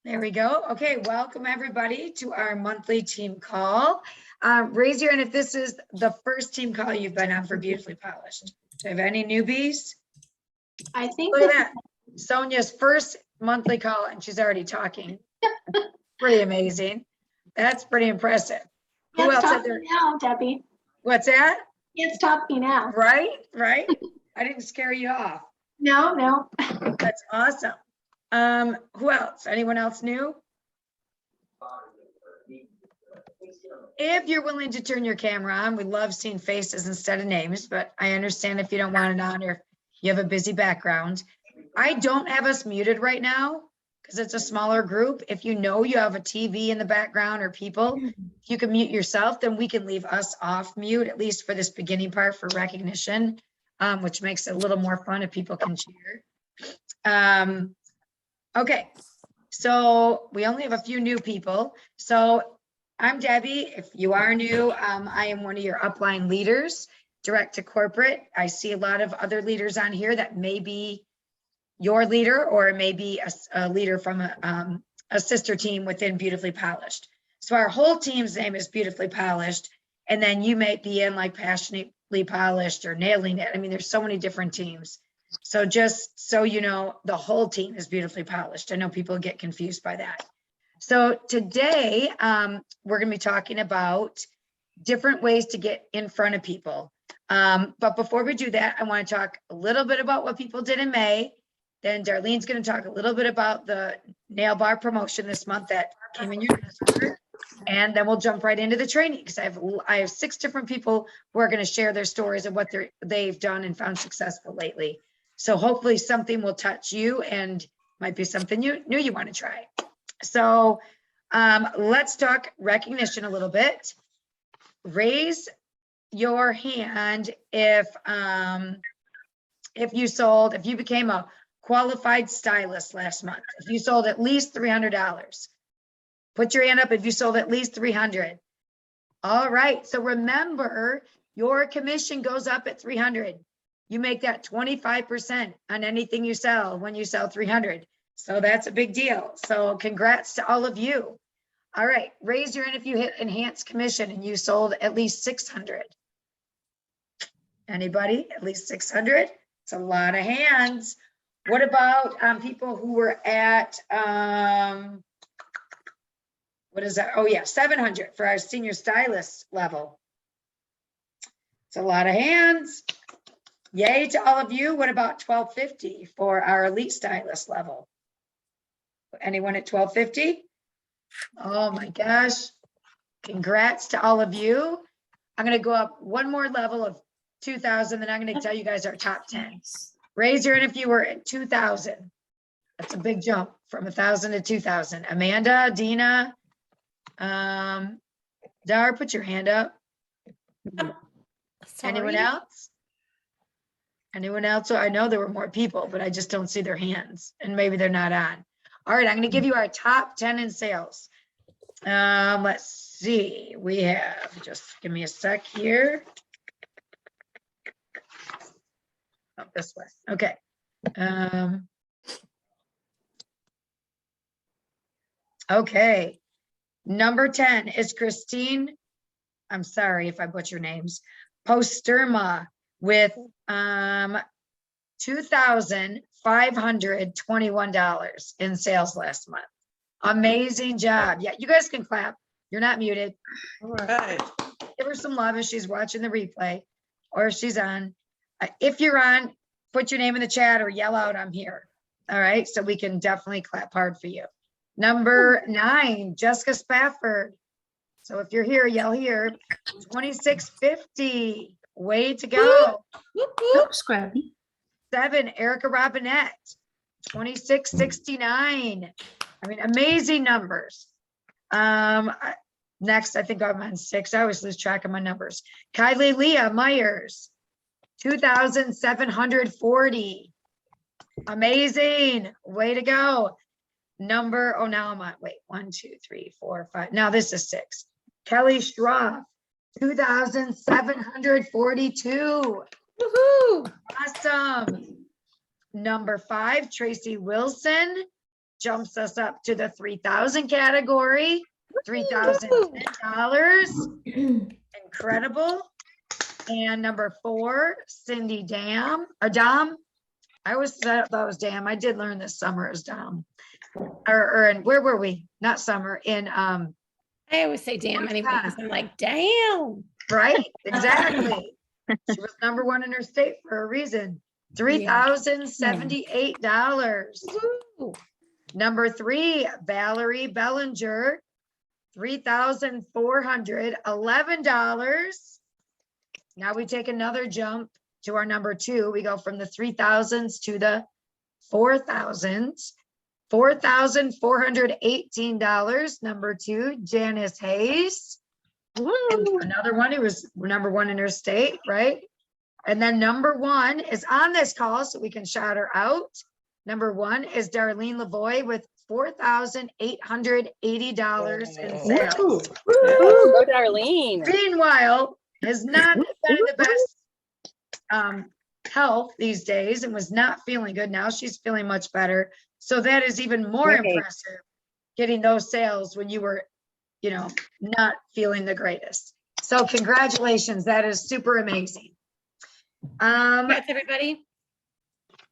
There we go. Okay, welcome everybody to our monthly team call. Raise your hand if this is the first team call you've been on for Beautifully Polished. Do you have any newbies? I think Look at this that. Sonia's first monthly call and she's already talking. Pretty amazing. That's pretty impressive. Who can't else stop had their, me now, Debbie. what's that? Can't stop me now. Right? I didn't scare you off. No. That's awesome. Who else? Anyone else new? If you're willing to turn your camera on, we love seeing faces instead of names, but I understand if you don't want it on or if you have a busy background. I don't have us muted right now because it's a smaller group. If you know you have a TV in the background or people, if you can mute yourself, then we can leave us off mute, at least for this beginning part for recognition, which makes it a little more fun if people can cheer. Okay, so we only have a few new people. So I'm Debbie. If you are new, I am one of your upline leaders, direct to corporate. I see a lot of other leaders on here that may be your leader or maybe a leader from a sister team within Beautifully Polished. So our whole team's name is Beautifully Polished. And then you may be in like Passionately Polished or Nailing It. I mean, there's so many different teams. So just so you know, the whole team is Beautifully Polished. I know people get confused by that. So today, we're going to be talking about different ways to get in front of people. But before we do that, I want to talk a little bit about what people did in May. Then Darlene's going to talk a little bit about the nail bar promotion this month that came in your newsletter. And then we'll jump right into the training because I have 6 different people who are going to share their stories of what they've done and found successful lately. So hopefully something will touch you and might be something new you want to try. So let's talk recognition a little bit. Raise your hand if you became a qualified stylist last month, if you sold at least $300. Put your hand up if you sold at least 300. All right, so remember your commission goes up at 300. You make that 25% on anything you sell when you sell 300. So that's a big deal. So congrats to all of you. All right, raise your hand if you hit enhanced commission and you sold at least 600. Anybody? At least 600? It's a lot of hands. What about people who were at, what is that? Oh yeah, 700 for our senior stylist level. It's a lot of hands. Yay to all of you. What about 1250 for our elite stylist level? Anyone at 1250? Oh my gosh. Congrats to all of you. I'm going to go up one more level of 2000, then I'm going to tell you guys our top 10. Raise your hand if you were at 2000. That's a big jump from 1000 to 2000. Amanda, Dina, Dar, put your hand up. Anyone else? Anyone else? So I know there were more people, but I just don't see their hands and maybe they're not on. All right, I'm going to give you our top 10 in sales. Let's see. We have, just give me a sec here. Oh, this way. Okay. Okay. Number 10 is Christine. I'm sorry if I butcher names. Posterma with $2,521 in sales last month. Amazing job. Yeah, you guys can clap. You're not muted. All right. Give her some love if she's watching the replay or if she's on. If you're on, put your name in the chat or yell out, I'm here. All right, so we can definitely clap hard for you. Number 9, Jessica Spafford. So if you're here, yell here. 2650. Way to go. Oops, Scrappy. 7, Erica Robinette. 2669. I mean, amazing numbers. Next, I think I'm on 6. I always lose track of my numbers. Kylie Leah Myers. 2,740. Amazing. Way to go. Number, oh, now I'm on, wait, 1, 2, 3, 4, 5. Now this is 6. Kelly Schroff, 2,742. Woohoo! Awesome. Number 5, Tracy Wilson, jumps us up to the 3,000 category, $3,010. Incredible. And number 4, Cindy Dam, or Dom. I always thought that was Dam. I did learn this summer is Dom. Or in, where were we? Not summer, in, I always say damn anyway, Yeah. because I'm like, damn. right, exactly. She was number 1 in her state for a reason. $3,078. Woo. Number 3, Valerie Bellinger, $3,411. Now we take another jump to our number 2. We go from the 3,000s to the 4,000s. $4,418. Number 2, Janice Hayes. And another one who was number 1 in her state, right? And then number 1 is on this call, so we can shout her out. Number 1 is Darlene Lavoie with $4,880 in sales. Go Darlene. Meanwhile, has not been in the best health these days and was not feeling good. Now she's feeling much better. So that is even more Right. impressive, getting those sales when you were, not feeling the greatest. So congratulations, that is super amazing. Congrats, everybody.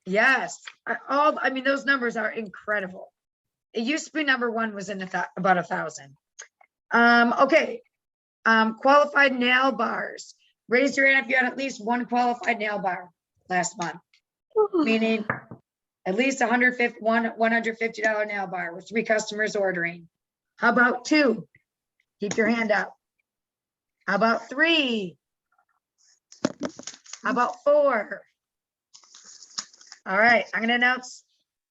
Yes, I mean, those numbers are incredible. It used to be number 1 was in about 1,000. Okay. Qualified nail bars. Raise your hand if you had at least 1 qualified nail bar last month, meaning at least $150 nail bar with 3 customers ordering. How about 2? Keep your hand up. How about 3? How about 4? All right, I'm gonna announce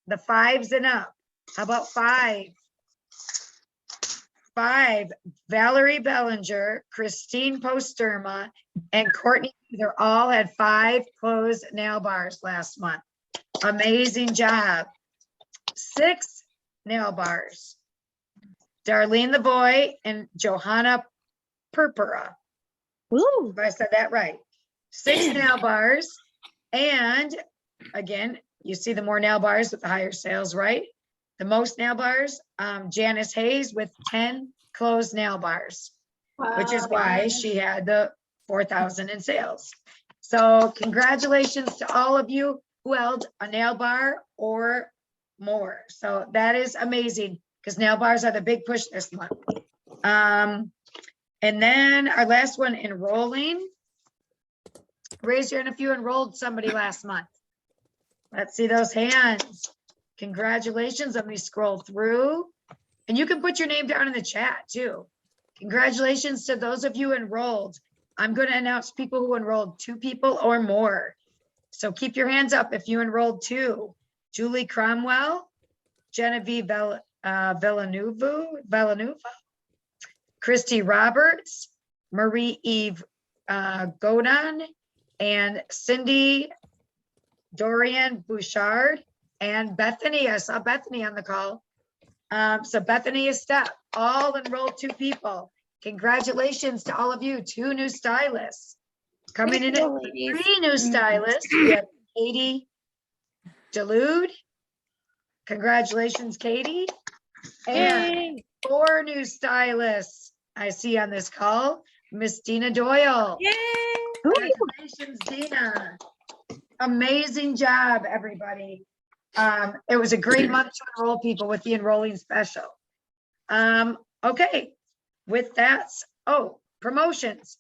the 5s and up. How about 5? 5, Valerie Bellinger, Christine Posterma, and Courtney, they all had 5 closed nail bars last month. Amazing job. 6 nail bars. Darlene Lavoie and Johanna Purpura. Woo. If I said that right. 6 nail bars. And again, you see the more nail bars with the higher sales, right? The most nail bars, Janice Hayes with 10 closed nail bars, which is why she had the 4,000 in sales. So congratulations to all of you who held a nail bar or more. So that is amazing because nail bars are the big push this month. And then our last one, enrolling. Raise your hand if you enrolled somebody last month. Let's see those hands. Congratulations. Let me scroll through. And you can put your name down in the chat too. Congratulations to those of you enrolled. I'm going to announce people who enrolled, 2 people or more. So keep your hands up if you enrolled 2. Julie Cromwell, Genevieve Villanueva, Christy Roberts, Marie Eve Godon, and Cindy Dorian Bouchard, and Bethany. I saw Bethany on the call. So Bethany is step, all enrolled 2 people. Congratulations to all of you, 2 new stylists. Coming in at 3 new stylists, we have Katie Delude. Congratulations, Katie. And Yay. 4 new stylists I see on this call. Miss Dina Doyle. Yay. Congratulations, Dina. Amazing job, everybody. It was a great month to enroll people with the enrolling special. Okay, with that, promotions.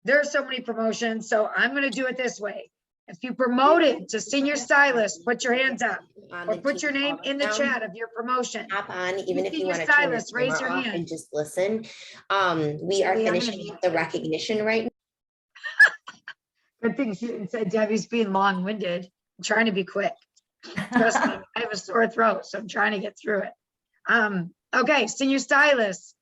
There are so many promotions, so I'm gonna do it this way. If you promoted to senior stylist, put your hands up or put your name in the chat of your promotion. Hop on, even if you Senior want to turn your stylist, raise your camera off hand. and just listen. We are Julie, I'm gonna finishing mute up the you. recognition right now. Good thing she didn't say Debbie's being long-winded. I'm trying to be quick. Trust me, I have a sore throat, so I'm trying to get through it. Okay, senior stylist.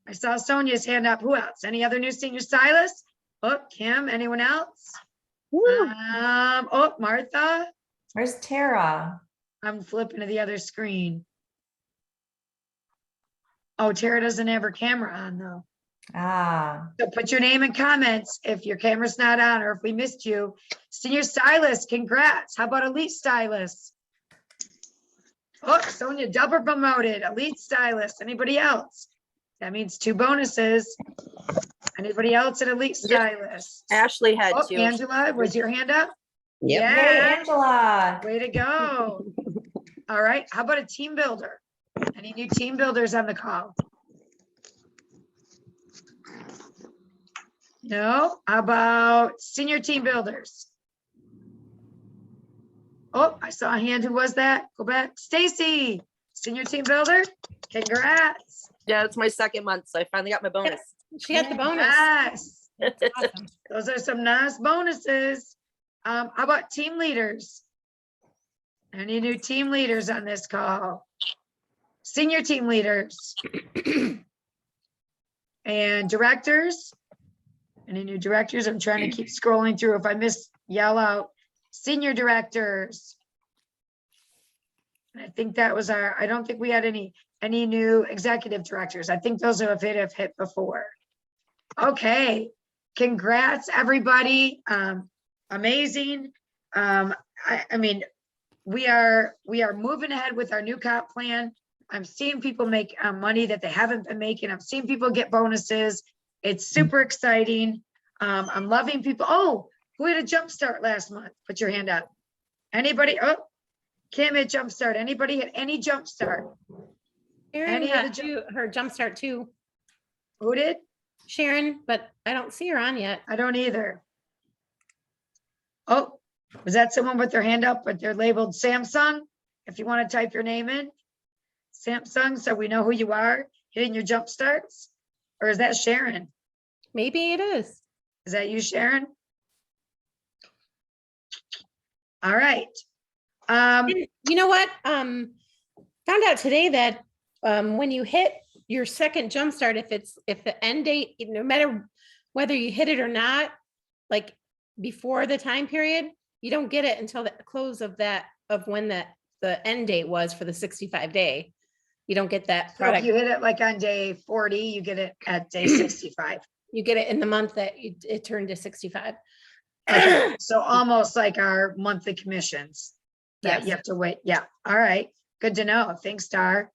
I saw Sonia's hand up. Who else? Any other new senior stylists? Oh, Kim, anyone else? Martha. Where's Tara? I'm flipping to the other screen. Oh, Tara doesn't have her camera on though. Ah, So put your name in comments if your camera's not on or if we missed you. Senior stylist, congrats. How about elite stylist? Oh, Sonia double promoted, elite stylist. Anybody else? That means 2 bonuses. Anybody else at elite stylist? Ashley had Oh, two. Angela, was your hand up? Yep. Yay, Yeah, Angela. way to go. All right, how about a team builder? Any new team builders on the call? No, how about senior team builders? Oh, I saw a hand. Who was that? Go back. Stacy, senior team builder. Congrats. Yeah, it's my second month, so I finally got my bonus. She got the bonus. Yes. Awesome. Those are some nice bonuses. How about team leaders? Any new team leaders on this call? Senior team leaders. And directors? Any new directors? I'm trying to keep scrolling through. If I miss, yell out. Senior directors. And I think that was I don't think we had any new executive directors. I think those have hit before. Okay, congrats, everybody. Amazing. I mean, we are moving ahead with our new comp plan. I'm seeing people make money that they haven't been making. I'm seeing people get bonuses. It's super exciting. I'm loving people. Oh, who had a jump start last month? Put your hand up. Anybody? Oh, Kim had jump start. Anybody had any jump start? Sharon Any had other her jump start too. Who did? Sharon, but I don't see her on yet. I don't either. Oh, was that someone with their hand up, but they're labeled Samsung? If you want to type your name in, Samsung, so we know who you are, hitting your jump starts? Or is that Sharon? Maybe it is. Is that you, Sharon? All right. And you know what? Found out today that when you hit your second jump start, if the end date, no matter whether you hit it or not, like before the time period, you don't get it until the close of when the end date was for the 65 day. You don't get that So if product. you hit it like on day 40, you get it at day 65. You get it in the month that it turned to 65. Okay, so almost like our monthly commissions that you Yes. have to wait. Yeah. All right. Good to know. Thanks, Dar.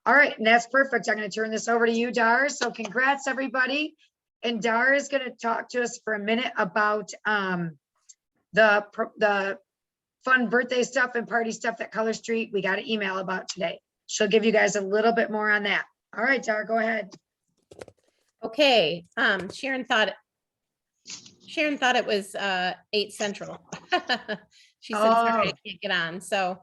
All right. And that's perfect. I'm going to turn this over to you, Dar. So congrats, everybody. And Dar is going to talk to us for a minute about the fun birthday stuff and party stuff at Color Street. We got an email about today. She'll give you guys a little bit more on that. All right, Dar, go ahead. Okay, Sharon thought it was 8 Central. She said, sorry, I Oh. can't get on, so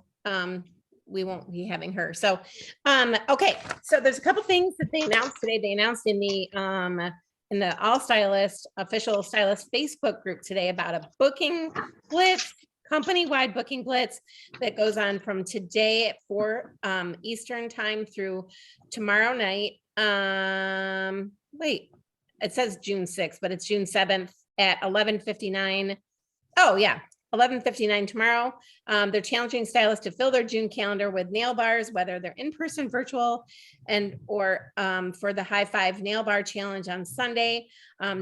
we won't be having her. So, okay, so there's a couple things that they announced today. They announced in the All Stylist official stylist Facebook group today about a booking blitz, company-wide booking blitz that goes on from today at 4 Eastern time through tomorrow night. Wait, it says June 6th, but it's June 7th at 11:59. Oh yeah, 11:59 tomorrow. They're challenging stylists to fill their June calendar with nail bars, whether they're in person, virtual, or for the High Five Nail Bar Challenge on Sunday.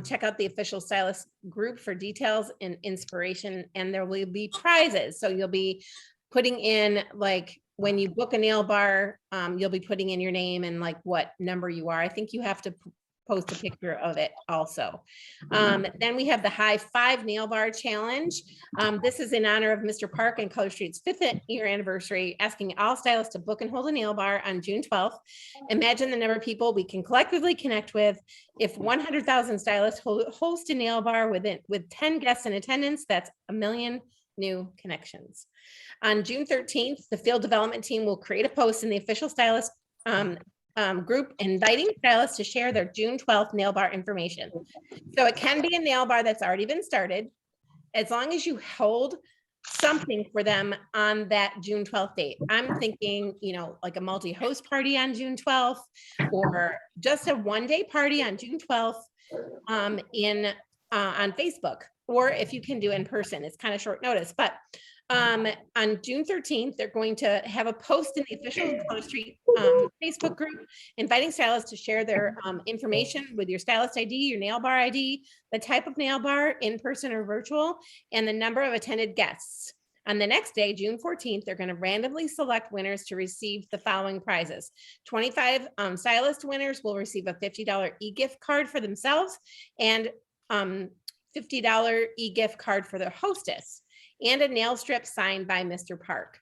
Check out the official stylist group for details and inspiration, and there will be prizes. So you'll be putting in, like, when you book a nail bar, you'll be putting in your name and like what number you are. I think you have to post a picture of it also. Then we have the High Five Nail Bar Challenge. This is in honor of Mr. Park and Color Street's 5th year anniversary, asking all stylists to book and hold a nail bar on June 12th. Imagine the number of people we can collectively connect with. If 100,000 stylists host a nail bar with 10 guests in attendance, that's 1 million new connections. On June 13th, the field development team will create a post in the official stylist group inviting stylists to share their June 12th nail bar information. So it can be a nail bar that's already been started, as long as you hold something for them on that June 12th date. I'm thinking, like a multi-host party on June 12th, or just a one-day party on June 12th on Facebook, or if you can do in person. It's kind of short notice, but on June 13th, they're going to have a post in the official Color Street Facebook group, inviting stylists to share their information with your stylist ID, your nail bar ID, the type of nail bar, in person or virtual, and the number of attended guests. On the next day, June 14th, they're going to randomly select winners to receive the following prizes. 25 stylist winners will receive a $50 e-gift card for themselves and $50 e-gift card for their hostess and a nail strip signed by Mr. Park.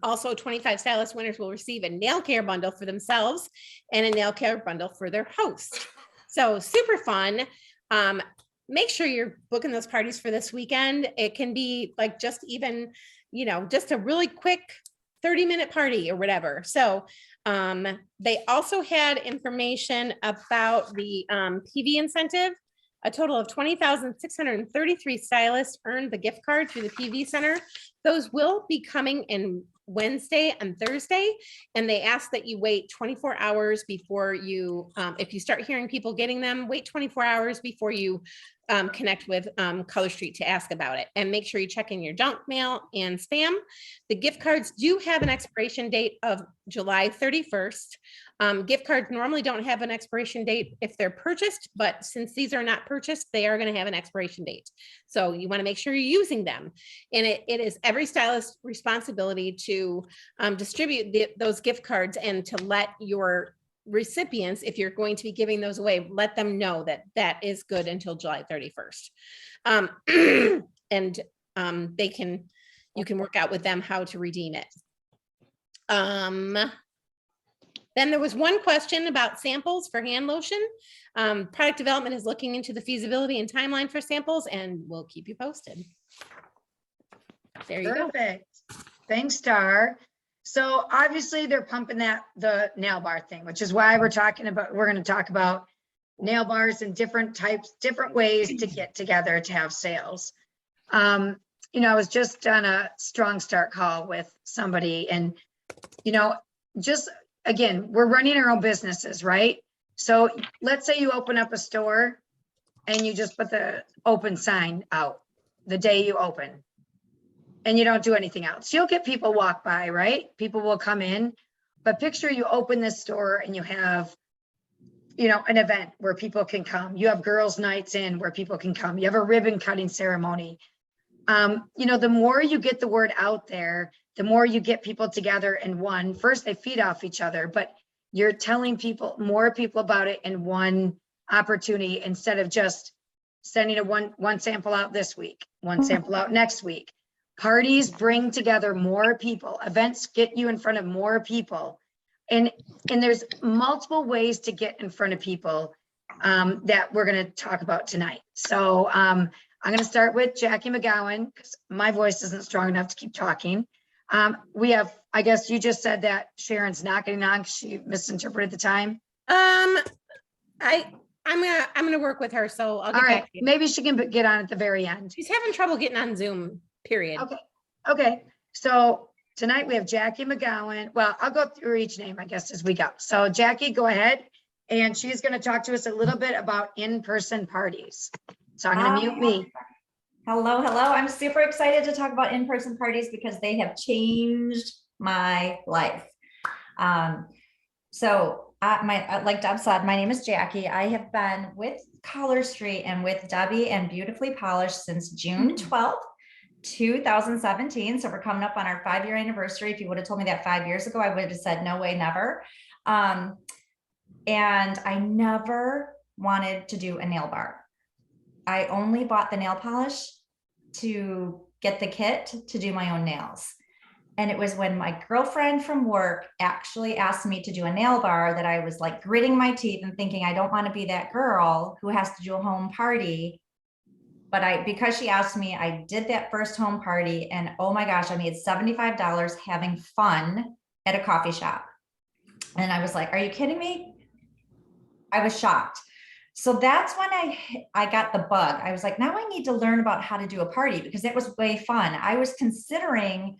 Also 25 stylist winners will receive a nail care bundle for themselves and a nail care bundle for their host. So super fun. Make sure you're booking those parties for this weekend. It can be like just even, just a really quick 30-minute party or whatever. So they also had information about the PV incentive. A total of 20,633 stylists earned the gift card through the PV Center. Those will be coming in Wednesday and Thursday, and they ask that you wait 24 hours before you, if you start hearing people getting them, wait 24 hours before you connect with Color Street to ask about it, and make sure you check in your junk mail and spam. The gift cards do have an expiration date of July 31st. Gift cards normally don't have an expiration date if they're purchased, but since these are not purchased, they are going to have an expiration date. So you want to make sure you're using them. And it is every stylist's responsibility to distribute those gift cards and to let your recipients, if you're going to be giving those away, let them know that that is good until July 31st. And you can work out with them how to redeem it. Then there was one question about samples for hand lotion. Product development is looking into the feasibility and timeline for samples, and we'll keep you posted. There you go. Perfect. Thanks, Star. So obviously they're pumping the nail bar thing, which is why we're going to talk about nail bars and different types, different ways to get together to have sales. I was just on a Strong Start call with somebody, and, just again, we're running our own businesses, right? So let's say you open up a store and you just put the open sign out the day you open, and you don't do anything else. You'll get people walk by, right? People will come in, but picture you open this store and you have, an event where people can come. You have girls' nights in where people can come. You have a ribbon cutting ceremony. The more you get the word out there, the more you get people together in one. First, they feed off each other, but you're telling more people about it in one opportunity instead of just sending one sample out this week, one sample out next week. Parties bring together more people. Events get you in front of more people. And there's multiple ways to get in front of people that we're going to talk about tonight. So I'm going to start with Jackie McGowan because my voice isn't strong enough to keep talking. We have, I guess you just said that Sharon's not getting on because she misinterpreted the time. I'm gonna work with her, so I'll get All right, back to you. maybe she can get on at the very end. She's having trouble getting on Zoom, period. Okay. So tonight we have Jackie McGowan. Well, I'll go through each name, I guess, as we go. So Jackie, go ahead. And she's going to talk to us a little bit about in-person parties. So I'm going to mute me. Hello. I'm super excited to talk about in-person parties because they have changed my life. Like Deb said, my name is Jackie. I have been with Color Street and with Debbie and Beautifully Polished since June 12th, 2017. So we're coming up on our 5-year anniversary. If you would have told me that 5 years ago, I would have said, no way, never. And I never wanted to do a nail bar. I only bought the nail polish to get the kit to do my own nails. And it was when my girlfriend from work actually asked me to do a nail bar that I was like gritting my teeth and thinking, I don't want to be that girl who has to do a home party. But because she asked me, I did that first home party, and oh my gosh, I made $75 having fun at a coffee shop. And I was like, are you kidding me? I was shocked. So that's when I got the bug. I was like, now I need to learn about how to do a party because it was way fun. I was considering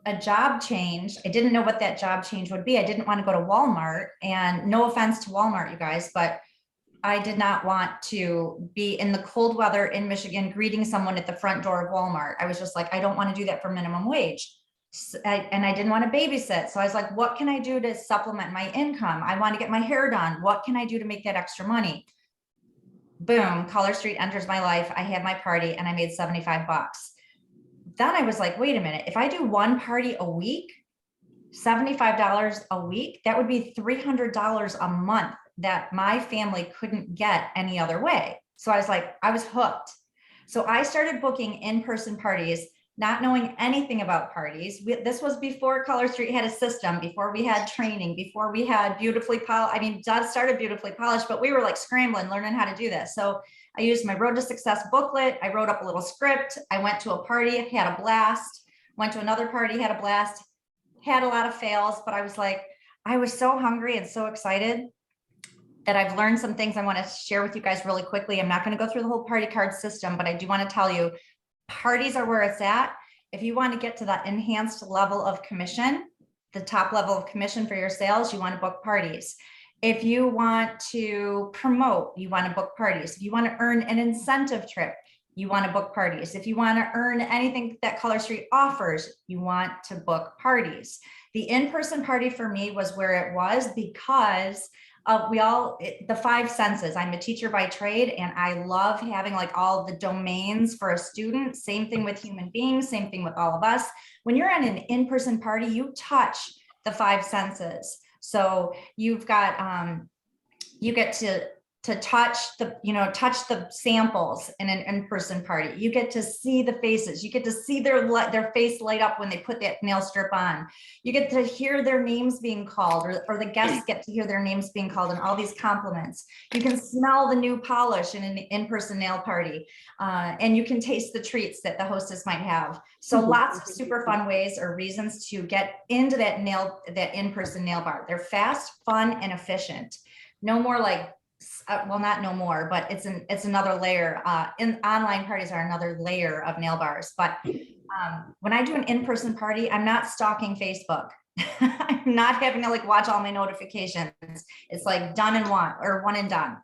a job change. I didn't know what that job change would be. I didn't want to go to Walmart, and no offense to Walmart, you guys, but I did not want to be in the cold weather in Michigan greeting someone at the front door of Walmart. I was just like, I don't want to do that for minimum wage. And I didn't want to babysit. So I was like, what can I do to supplement my income? I want to get my hair done. What can I do to make that extra money? Boom, Color Street enters my life. I had my party and I made $75. then I was like, wait a minute, if I do one party a week, $75 a week, that would be $300 a month that my family couldn't get any other way. So I was like, I was hooked. So I started booking in-person parties, not knowing anything about parties. This was before Color Street had a system, before we had training, before we had Beautifully Polished. I mean, Dad started Beautifully Polished, but we were like scrambling, learning how to do this. So I used my Road to Success booklet. I wrote up a little script. I went to a party, had a blast, went to another party, had a blast, had a lot of fails, but I was like, I was so hungry and so excited that I've learned some things I want to share with you guys really quickly. I'm not going to go through the whole party card system, but I do want to tell you, parties are where it's at. If you want to get to that enhanced level of commission, the top level of commission for your sales, you want to book parties. If you want to promote, you want to book parties. If you want to earn an incentive trip, you want to book parties. If you want to earn anything that Color Street offers, you want to book parties. The in-person party for me was where it was because of the five senses. I'm a teacher by trade, and I love having like all the domains for a student. Same thing with human beings, same thing with all of us. When you're at an in-person party, you touch the five senses. So you've got, you get to touch the samples in an in-person party. You get to see the faces. You get to see their face light up when they put that nail strip on. You get to hear their names being called, or the guests get to hear their names being called, and all these compliments. You can smell the new polish in an in-person nail party, and you can taste the treats that the hostess might have. So lots of super fun ways or reasons to get into that in-person nail bar. They're fast, fun, and efficient. No more like, well, not no more, but it's another layer. Online parties are another layer of nail bars. But when I do an in-person party, I'm not stalking Facebook. I'm not having to like watch all my notifications. It's like done and one and done.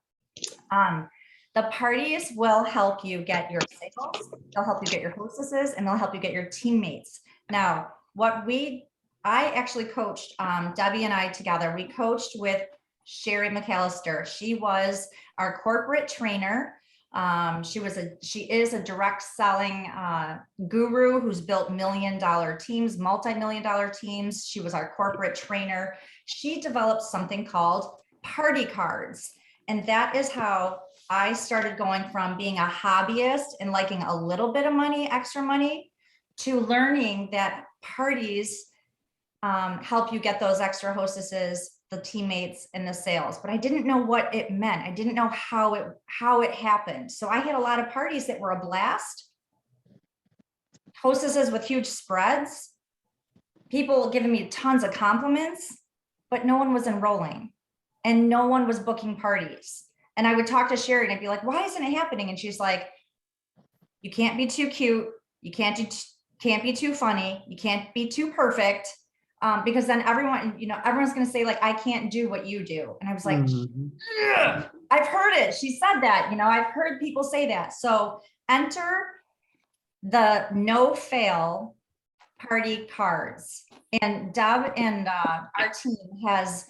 The parties will help you get your sales. They'll help you get your hostesses, and they'll help you get your teammates. Now, I actually coached, Debbie and I together, we coached with Sherry McAllister. She was our corporate trainer. She is a direct selling guru who's built million-dollar teams, multi-million-dollar teams. She was our corporate trainer. She developed something called party cards. And that is how I started going from being a hobbyist and liking a little bit of money, extra money, to learning that parties help you get those extra hostesses, the teammates, and the sales. But I didn't know what it meant. I didn't know how it happened. So I had a lot of parties that were a blast, hostesses with huge spreads, people giving me tons of compliments, but no one was enrolling and no one was booking parties. And I would talk to Sherry and I'd be like, why isn't it happening? And she's like, you can't be too cute. You can't be too funny. You can't be too perfect. Because then everyone's going to say like, I can't do what you do. And I was like, I've heard it. She said that, I've heard people say that. So enter the no fail party cards. And Deb and our team has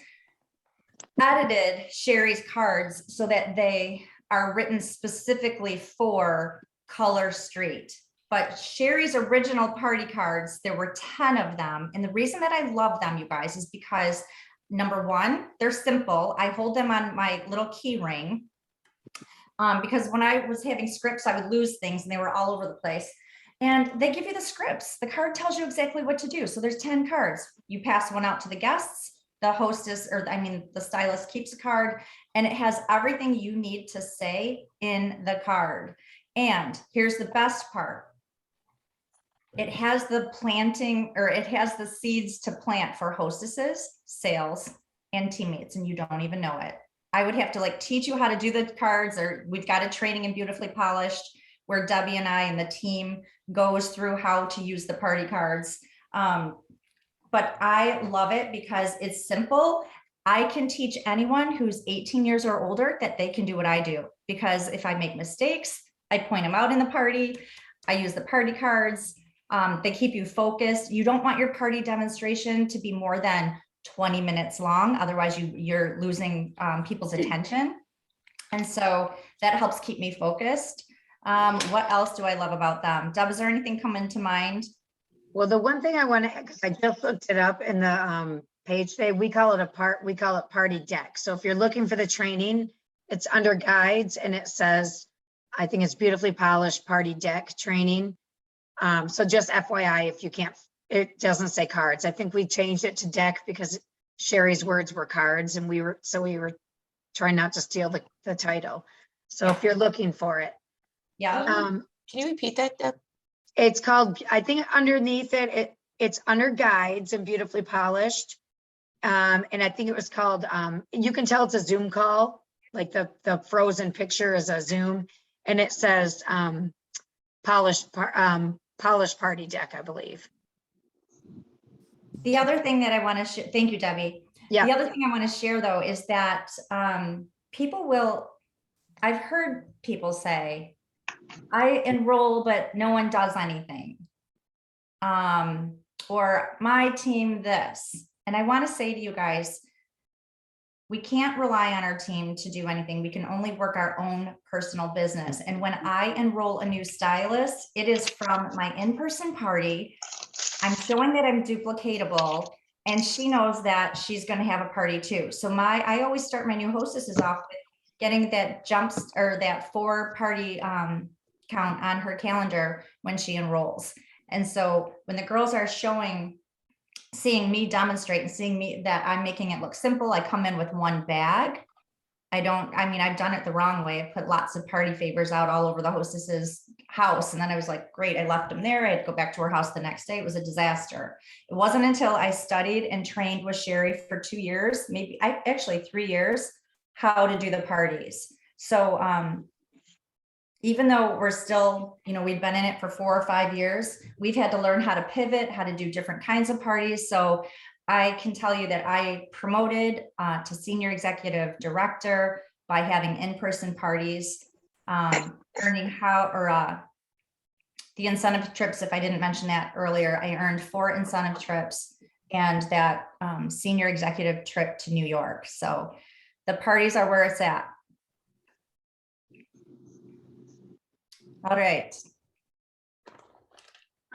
edited Sherry's cards so that they are written specifically for Color Street. But Sherry's original party cards, there were 10 of them. And the reason that I love them, you guys, is because number one, they're simple. I hold them on my little key ring because when I was having scripts, I would lose things and they were all over the place. And they give you the scripts. The card tells you exactly what to do. So there's 10 cards. You pass one out to the guests, the hostess, the stylist keeps a card, and it has everything you need to say in the card. And here's the best part. It has the seeds to plant for hostesses, sales, and teammates, and you don't even know it. I would have to like teach you how to do the cards, or we've got a training in Beautifully Polished where Debbie and I and the team goes through how to use the party cards. But I love it because it's simple. I can teach anyone who's 18 years or older that they can do what I do, because if I make mistakes, I point them out in the party. I use the party cards. They keep you focused. You don't want your party demonstration to be more than 20 minutes long. Otherwise you're losing people's attention. And so that helps keep me focused. What else do I love about them? Deb, is there anything coming to mind? Well, the one thing I want to, because I just looked it up in the page today, we call it party deck. So if you're looking for the training, it's under guides and it says, I think it's beautifully polished party deck training. So just FYI, if you can't, it doesn't say cards. I think we changed it to deck because Sherry's words were cards and we were trying not to steal the title. So if you're looking for it, Yeah. Can you repeat that, Deb? it's called, I think underneath it's under guides and beautifully polished. And I think it was called, you can tell it's a Zoom call, like the frozen picture is a Zoom, and it says polished party deck, I believe. The other thing that I want to share, thank you, Debbie. Yeah. The other thing I want to share though is that I've heard people say, I enroll, but no one does anything. Or my team this. And I want to say to you guys, we can't rely on our team to do anything. We can only work our own personal business. And when I enroll a new stylist, it is from my in-person party. I'm showing that I'm duplicatable, and she knows that she's going to have a party too. So I always start my new hostesses off with getting that that 4-party count on her calendar when she enrolls. And so when the girls are seeing me demonstrate and seeing me that I'm making it look simple, I come in with one bag. I've done it the wrong way. I put lots of party favors out all over the hostess's house. And then I was like, great, I left them there. I had to go back to her house the next day. It was a disaster. It wasn't until I studied and trained with Sherry for 2 years, actually 3 years, how to do the parties. So even though we're still, we've been in it for 4 or 5 years, we've had to learn how to pivot, how to do different kinds of parties. So I can tell you that I promoted to senior executive director by having in-person parties, learning the incentive trips. If I didn't mention that earlier, I earned 4 incentive trips and that senior executive trip to New York. So the parties are where it's at. All right.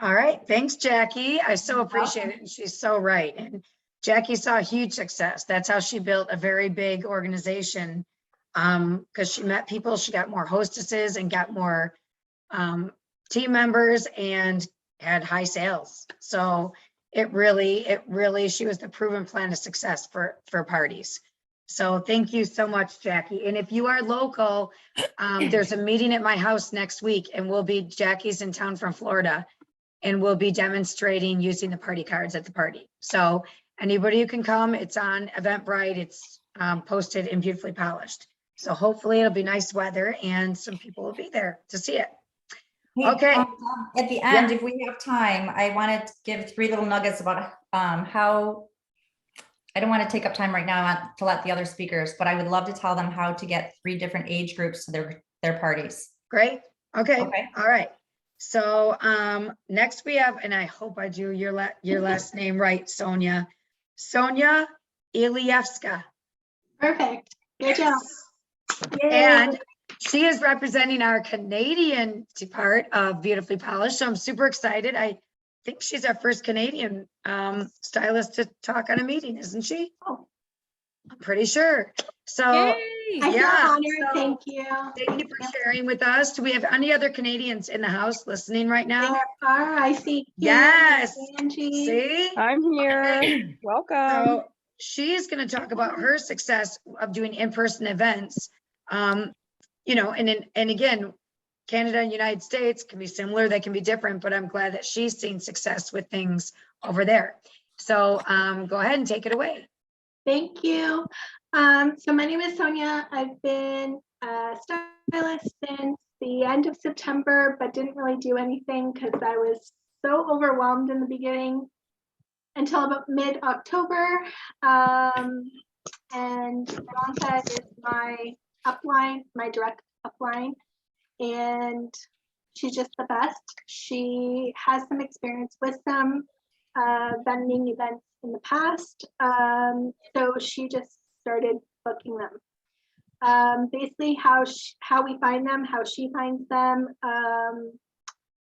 All right. Thanks, Jackie. I so appreciate it. And she's so right. And Jackie saw huge success. That's how she built a very big organization. Because she met people, she got more hostesses and got more team members and had high sales. So it really, she was the proven plan of success for parties. So thank you so much, Jackie. And if you are local, there's a meeting at my house next week and Jackie's in town from Florida and we'll be demonstrating using the party cards at the party. So anybody who can come, it's on Eventbrite. It's posted and beautifully polished. So hopefully it'll be nice weather and some people will be there to see it. Hey, Okay. At the end, if we have time, I want to give 3 little nuggets about how, I don't want to take up time right now to let the other speakers, but I would love to tell them how to get 3 different age groups to their parties. Great. Okay. Okay. All right. So next we have, and I hope I do your last name right, Sonia Ilievska. Perfect. Good job. Yay. And she is representing our Canadian part of Beautifully Polished. So I'm super excited. I think she's our first Canadian stylist to talk on a meeting, isn't she? Oh. I'm pretty sure. So I feel yeah, honored. so Thank you. thank you for sharing with us. Do we have any other Canadians in the house listening right now? There are, I see. Kim, Yes. Angie. See? I'm here. Okay. Welcome. So she's going to talk about her success of doing in-person events. And again, Canada and United States can be similar, they can be different, but I'm glad that she's seen success with things over there. So go ahead and take it away. Thank you. So my name is Sonia. I've been a stylist since the end of September, but didn't really do anything because I was so overwhelmed in the beginning until about mid-October. And Veronica is my upline, my direct upline, and she's just the best. She has some experience with some vending events in the past, so she just started booking them. Basically how we find them, how she finds them,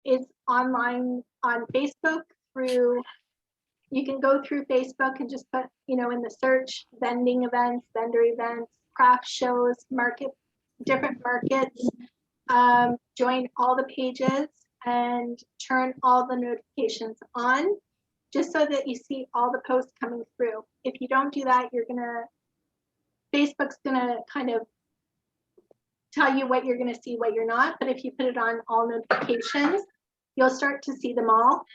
is online on Facebook through, you can go through Facebook and just put, in the search, vending events, vendor events, craft shows, different markets, join all the pages and turn all the notifications on, just so that you see all the posts coming through. If you don't do that, Facebook's gonna kind of tell you what you're gonna see, what you're not. But if you put it on all notifications, you'll start to see them all.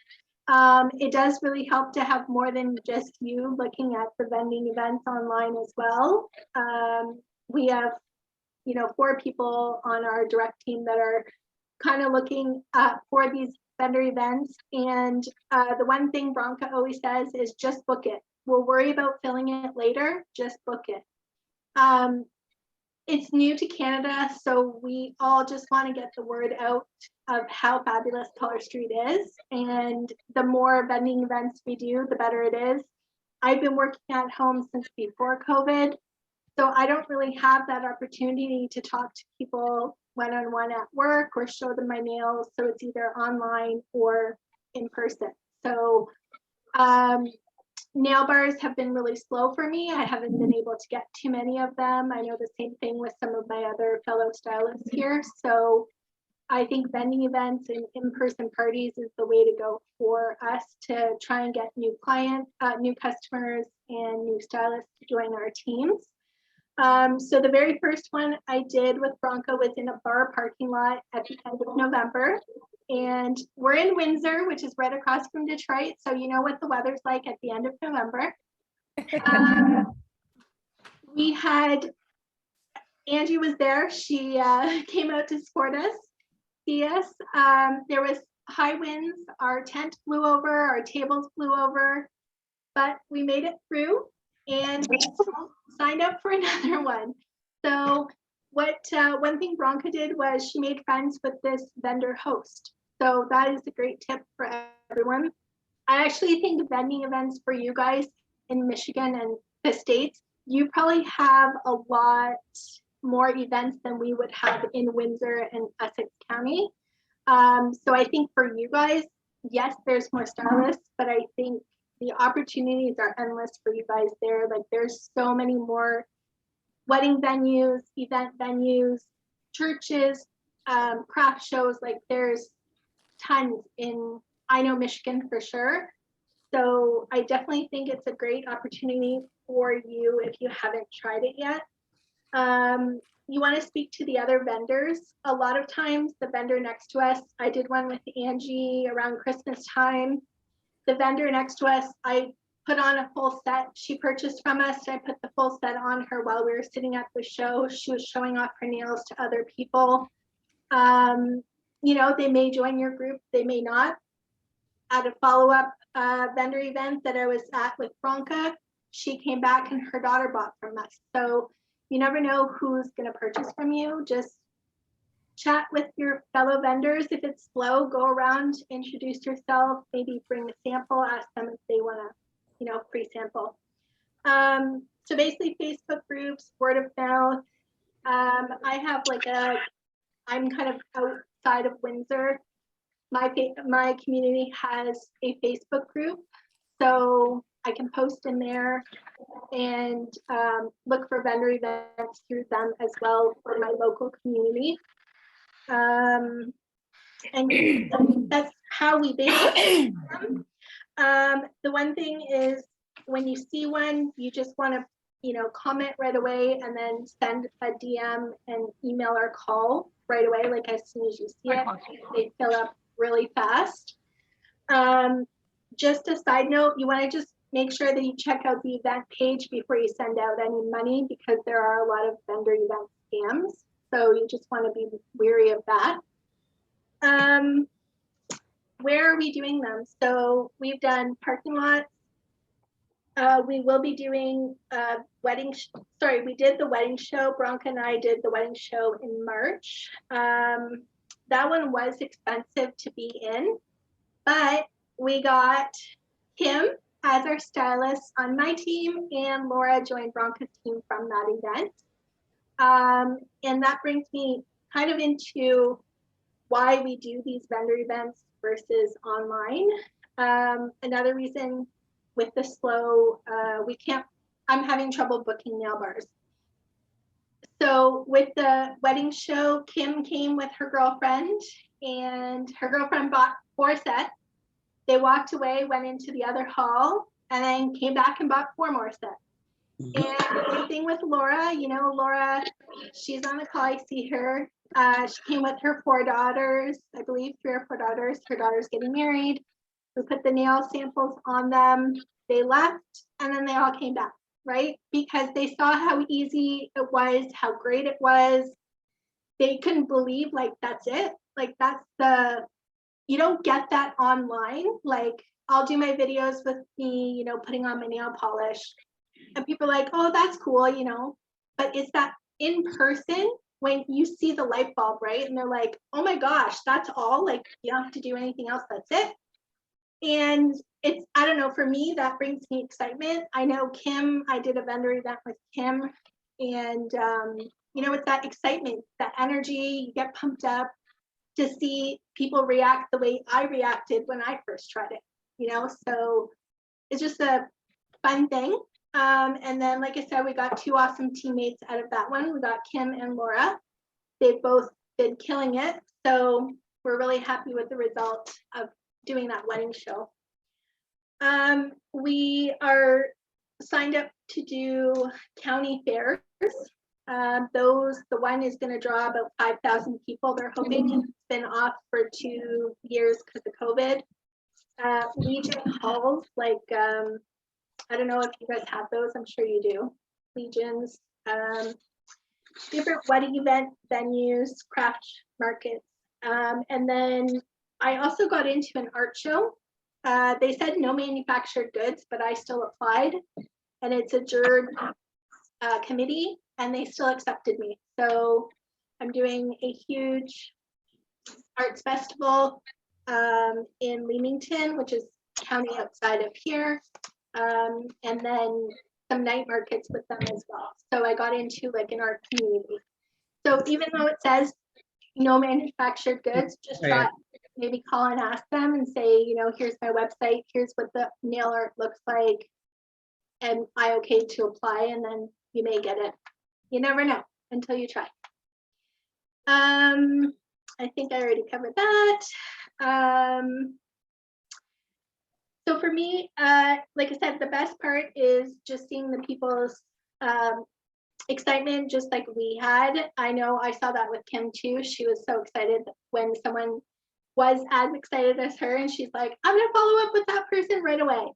It does really help to have more than just you looking at the vending events online as well. We have, 4 people on our direct team that are kind of looking for these vendor events. And the one thing Bronca always says is just book it. We'll worry about filling it later, just book it. It's new to Canada, so we all just want to get the word out of how fabulous Color Street is. And the more vending events we do, the better it is. I've been working at home since before COVID, so I don't really have that opportunity to talk to people one-on-one at work or show them my nails. So it's either online or in person. So nail bars have been really slow for me. I haven't been able to get too many of them. I know the same thing with some of my other fellow stylists here. So I think vending events and in-person parties is the way to go for us to try and get new clients, new customers, and new stylists to join our teams. So the very first one I did with Bronca was in a bar parking lot at the end of November. And we're in Windsor, which is right across from Detroit. So you know what the weather's like at the end of November. We had, Angie was there. She came out to support us, see us. There was high winds. Our tent flew over, our tables flew over, but we made it through and we signed up for another one. So one thing Bronca did was she made friends with this vendor host. So that is a great tip for everyone. I actually think vending events for you guys in Michigan and the States, you probably have a lot more events than we would have in Windsor and Essex County. So I think for you guys, yes, there's more stylists, but I think the opportunities are endless for you guys there. Like there's so many more wedding venues, event venues, churches, craft shows. Like there's tons in, I know Michigan for sure. So I definitely think it's a great opportunity for you if you haven't tried it yet. You want to speak to the other vendors. A lot of times the vendor next to us, I did one with Angie around Christmas time. The vendor next to us, I put on a full set. She purchased from us. I put the full set on her while we were sitting at the show. She was showing off her nails to other people. They may join your group, they may not. At a follow-up vendor event that I was at with Bronca, she came back and her daughter bought from us. So you never know who's going to purchase from you. Just chat with your fellow vendors. If it's slow, go around, introduce yourself, maybe bring a sample, ask them if they want to, free sample. So basically Facebook groups, word of mouth. I have I'm kind of outside of Windsor. My community has a Facebook group, so I can post in there and look for vendor events through them as well for my local community. And that's how we basically the one thing is when you see one, you just want to comment right away and then send a DM and email or call right away. Like as soon as you see it, they fill up really fast. Just a side note, you want to just make sure that you check out the event page before you send out any money, because there are a lot of vendor event scams. So you just want to be wary of that. Where are we doing them? So we've done parking lots. We will be doing we did the wedding show. Bronca and I did the wedding show in March. That one was expensive to be in, but we got Kim as our stylist on my team, and Laura joined Bronca's team from that event. And that brings me kind of into why we do these vendor events versus online. Another reason with the slow, I'm having trouble booking nail bars. So with the wedding show, Kim came with her girlfriend, and her girlfriend bought 4 sets. They walked away, went into the other hall, and then came back and bought 4 more sets. And same thing with Laura. Laura, she's on the call. I see her. She came with her 4 daughters, I believe 3 or 4 daughters. Her daughter's getting married. We put the nail samples on them. They left, and then they all came back, right? Because they saw how easy it was, how great it was. They couldn't believe, like, that's it. Like, you don't get that online. Like, I'll do my videos with me, putting on my nail polish. And people are like, oh, that's cool, but it's that in person when you see the light bulb, right? And they're like, oh my gosh, that's all? Like, you don't have to do anything else, that's it. And I don't know, for me, that brings me excitement. I know Kim, I did a vendor event with Kim, and it's that excitement, that energy, you get pumped up to see people react the way I reacted when I first tried it, so it's just a fun thing. And then, like I said, we got 2 awesome teammates out of that one. We got Kim and Laura. They both been killing it. So we're really happy with the result of doing that wedding show. We are signed up to do county fairs. The one is going to draw about 5,000 people. They're hoping. It's been off for 2 years because of COVID. Legion halls, like, I don't know if you guys have those. I'm sure you do. Legions, different wedding event venues, craft markets. And then I also got into an art show. They said no manufactured goods, but I still applied. And it's a juror committee, and they still accepted me. So I'm doing a huge arts festival in Leamington, which is county outside of here. And then some night markets with them as well. So I got into like an art community. So even though it says no manufactured goods, just thought maybe call and ask them and say, here's my website, here's what the nail art looks like. Am I okay to apply? And then you may get it. You never know until you try. I think I already covered that. So for me, like I said, the best part is just seeing the people's excitement, just like we had. I know I saw that with Kim too. She was so excited when someone was as excited as her, and she's like, I'm gonna follow up with that person right away.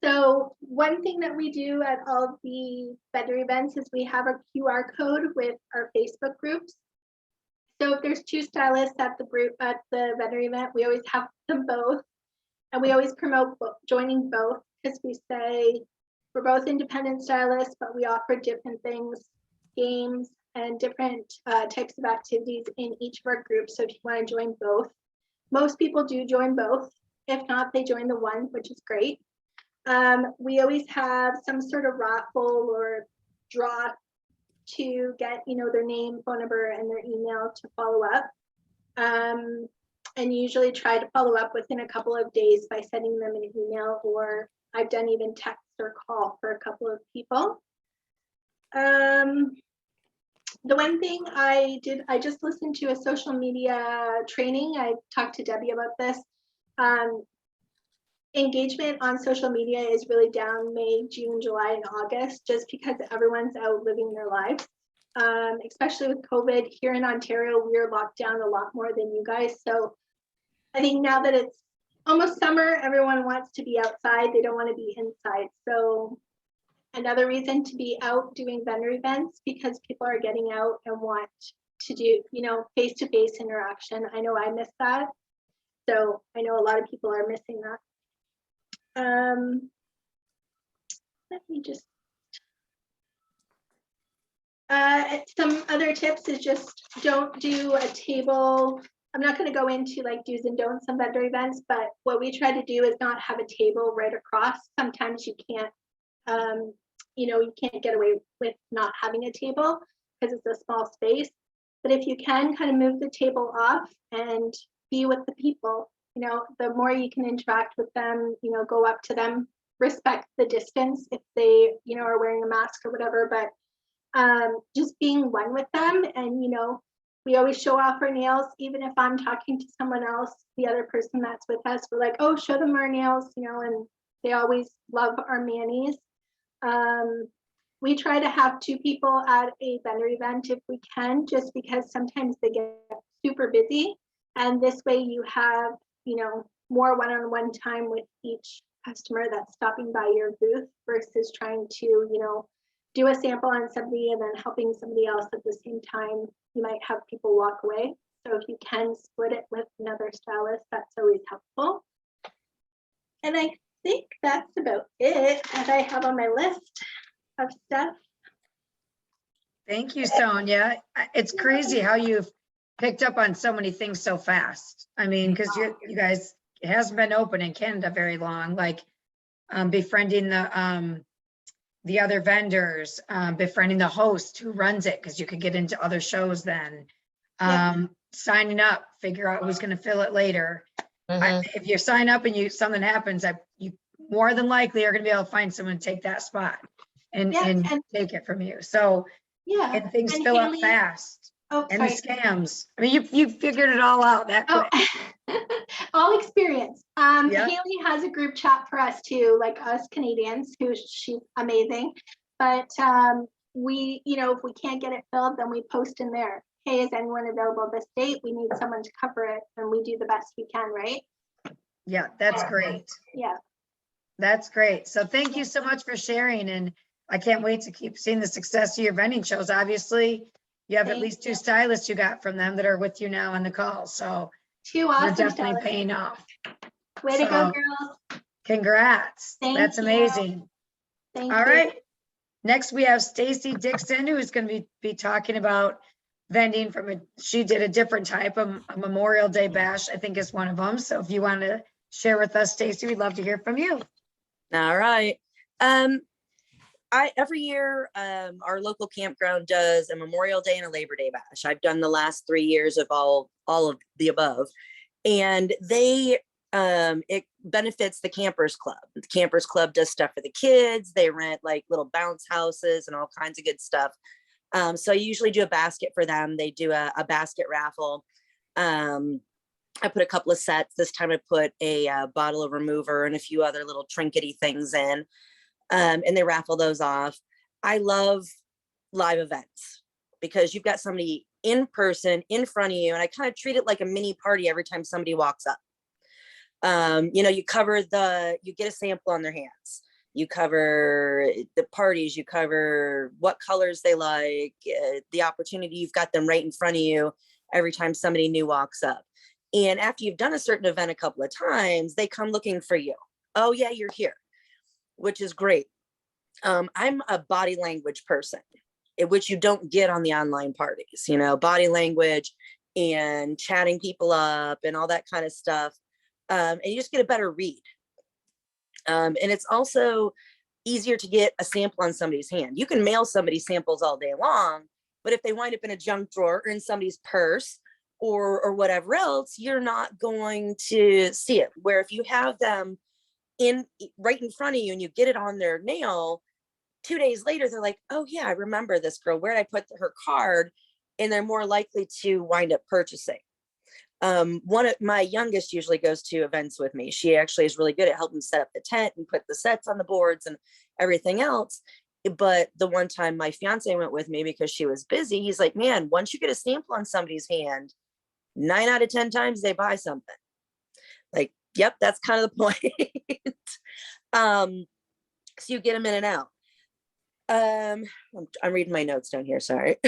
So one thing that we do at all the vendor events is we have a QR code with our Facebook groups. So if there's 2 stylists at the vendor event, we always have them both. And we always promote joining both, because we say we're both independent stylists, but we offer different things, games, and different types of activities in each of our groups. So if you want to join both, most people do join both. If not, they join the one, which is great. We always have some sort of raffle or draw to get, their name, phone number, and their email to follow up. And usually try to follow up within a couple of days by sending them an email, or I've done even text or call for a couple of people. The one thing I did, I just listened to a social media training. I talked to Debbie about this. Engagement on social media is really down May, June, July, and August, just because everyone's out living their lives. Especially with COVID here in Ontario, we're locked down a lot more than you guys. So I think now that it's almost summer, everyone wants to be outside. They don't want to be inside. So another reason to be out doing vendor events, because people are getting out and want to do, face-to-face interaction. I know I miss that. So I know a lot of people are missing that. Let me just, some other tips is just don't do a table. I'm not going to go into like do's and don'ts on vendor events, but what we try to do is not have a table right across. Sometimes you can't, you can't get away with not having a table. because it's a small space. But if you can kind of move the table off and be with the people, the more you can interact with them, go up to them, respect the distance if they, are wearing a mask or whatever, but just being one with them. And, we always show off our nails, even if I'm talking to someone else, the other person that's with us, we're like, oh, show them our nails, and they always love our manis. We try to have 2 people at a vendor event if we can, just because sometimes they get super busy. And this way you have, more one-on-one time with each customer that's stopping by your booth versus trying to, do a sample on somebody and then helping somebody else at the same time. You might have people walk away. So if you can split it with another stylist, that's always helpful. And I think that's about it that I have on my list of stuff. Thank you, Sonia. It's crazy how you've picked up on so many things so fast. I mean, because you guys, it hasn't been open in Canada very long, like befriending the other vendors, befriending the host who runs it, because you could get into other shows then. Signing up, figure out who's going to fill it later. If you sign up and something happens, you more than likely are going to be able to find someone to take that spot and take it from you. So and things and fill up Haley- fast. Oh, And the sorry. scams. I mean, you figured it all out that quick. All experience. Yeah. Haley has a group chat for us too, like us Canadians, she's amazing. But we, if we can't get it filled, then we post in there, hey, is anyone available this date? We need someone to cover it, and we do the best we can, right? Yeah, that's great. Yeah. That's great. So thank you so much for sharing. And I can't wait to keep seeing the success of your vending shows. Obviously, you have at Thank least 2 you. stylists you got from them that are with you now on the call. So 2 you're awesome definitely stylists. paying off. Way to go, So, girls. Congrats. Thank That's you. amazing. Thank All you. right. Next, we have Stacy Dixon, who is going to be talking about vending she did a different type of a Memorial Day bash, I think is one of them. So if you want to share with us, Stacy, we'd love to hear from you. All right. Every year, our local campground does a Memorial Day and a Labor Day bash. I've done the last 3 years of all of the above, and it benefits the Campers Club. The Campers Club does stuff for the kids. They rent like little bounce houses and all kinds of good stuff. So I usually do a basket for them. They do a basket raffle. I put a couple of sets. This time I put a bottle of remover and a few other little trinkety things in. And they raffle those off. I love live events because you've got somebody in person in front of you, and I kind of treat it like a mini party every time somebody walks up. You get a sample on their hands. You cover the parties, you cover what colors they like, the opportunity, you've got them right in front of you every time somebody new walks up. And after you've done a certain event a couple of times, they come looking for you. Oh yeah, you're here, which is great. I'm a body language person, which you don't get on the online parties, body language and chatting people up and all that kind of stuff. And you just get a better read. And it's also easier to get a sample on somebody's hand. You can mail somebody samples all day long, but if they wind up in a junk drawer or in somebody's purse or whatever else, you're not going to see it. Where if you have them right in front of you and you get it on their nail, 2 days later, they're like, oh yeah, I remember this girl. Where did I put her card? And they're more likely to wind up purchasing. One of my youngest usually goes to events with me. She actually is really good at helping set up the tent and put the sets on the boards and everything else. But the one time my fiance went with me because she was busy, he's like, man, once you get a sample on somebody's hand, 9 out of 10 times they buy something. Like, yep, that's kind of the point. So you get them in and out. I'm reading my notes down here, sorry.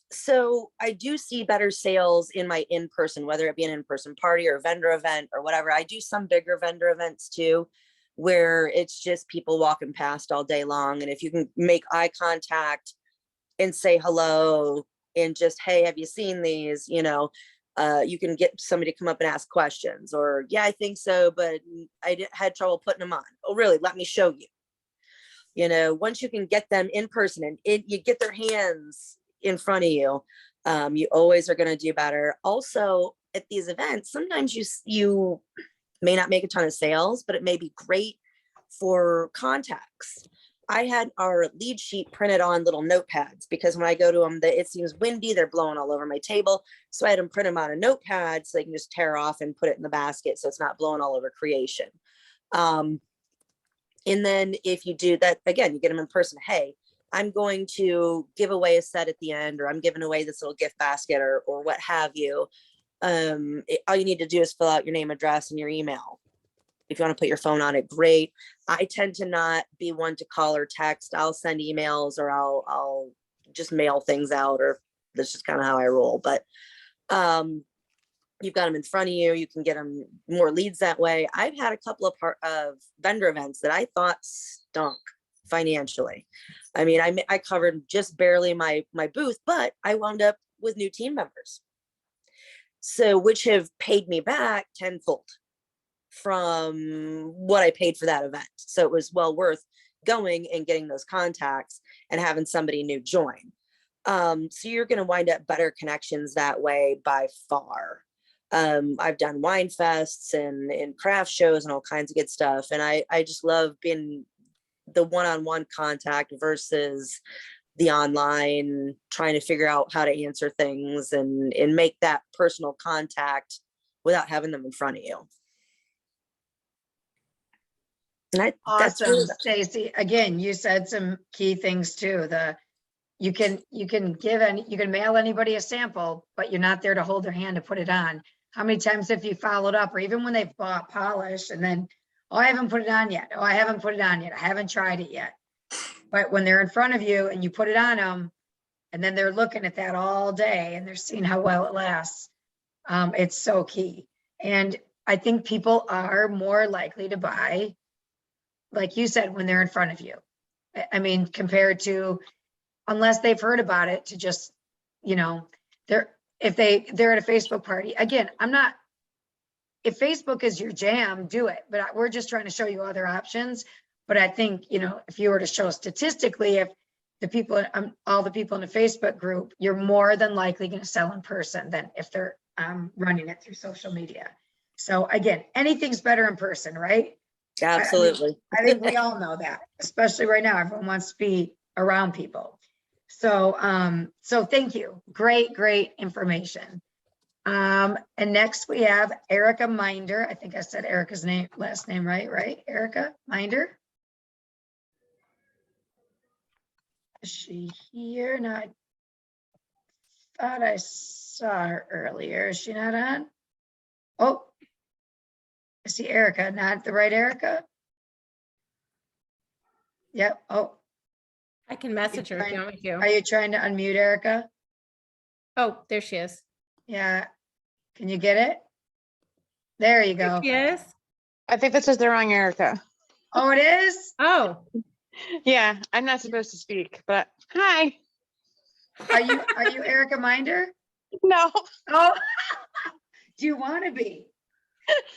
So I do see better sales in my in-person, whether it be an in-person party or a vendor event or whatever. I do some bigger vendor events too, where it's just people walking past all day long. And if you can make eye contact and say hello and just, hey, have you seen these? You can get somebody to come up and ask questions, or, yeah, I think so, but I had trouble putting them on. Oh, really? Let me show you. You know, once you can get them in person and you get their hands in front of you, you always are going to do better. Also, at these events, sometimes you may not make a ton of sales, but it may be great for contacts. I had our lead sheet printed on little notepads because when I go to them, it seems windy, they're blowing all over my table. So I had them print them on a notepad so they can just tear off and put it in the basket so it's not blowing all over creation. And then if you do that, again, you get them in person. Hey, I'm going to give away a set at the end, or I'm giving away this little gift basket or what have you. All you need to do is fill out your name, address, and your email. If you want to put your phone on it, great. I tend to not be one to call or text. I'll send emails or I'll just mail things out, or that's just kind of how I roll. But you've got them in front of you. You can get them more leads that way. I've had a couple of vendor events that I thought stunk financially. I mean, I covered just barely my booth, but I wound up with new team members. So, which have paid me back tenfold from what I paid for that event. So it was well worth going and getting those contacts and having somebody new join. So you're going to wind up better connections that way by far. I've done wine fests and craft shows and all kinds of good stuff. And I just love being the one-on-one contact versus the online trying to figure out how to answer things and make that personal contact without having them in front of you. And that's Awesome, really Stacy. Again, you said some key things too. You can mail anybody a sample, but you're not there to hold their hand to put it on. How many times have you followed up, or even when they've bought polish and then, oh, I haven't put it on yet. Oh, I haven't put it on yet. I haven't tried it yet. But when they're in front of you and you put it on them, and then they're looking at that all day and they're seeing how well it lasts, it's so key. And I think people are more likely to buy, like you said, when they're in front of you. I mean, compared to, unless they've heard about it, to just, they're at a Facebook party. Again, if Facebook is your jam, do it. But we're just trying to show you other options. But I think, if you were to show statistically, if the people, all the people in the Facebook group, you're more than likely going to sell in person than if they're running it through social media. So again, anything's better in person, right? absolutely. I think we all know that, especially right now, everyone wants to be around people. So, so thank you. Great information. And next we have Erica Minder. I think I said Erica's last name right? Erica Minder. Is she here? No, I thought I saw her earlier. Is she not on? Oh, I see Erica, not the right Erica. Yep. Oh, I can message her if you want me to. are you trying to unmute Erica? Oh, there she is. Yeah. Can you get it? There you go. Yes. I think that says the wrong Erica. Oh, it is? Oh, Yeah, I'm not supposed to speak, but hi. Are you Erica Minder? No, Oh, do you want to be?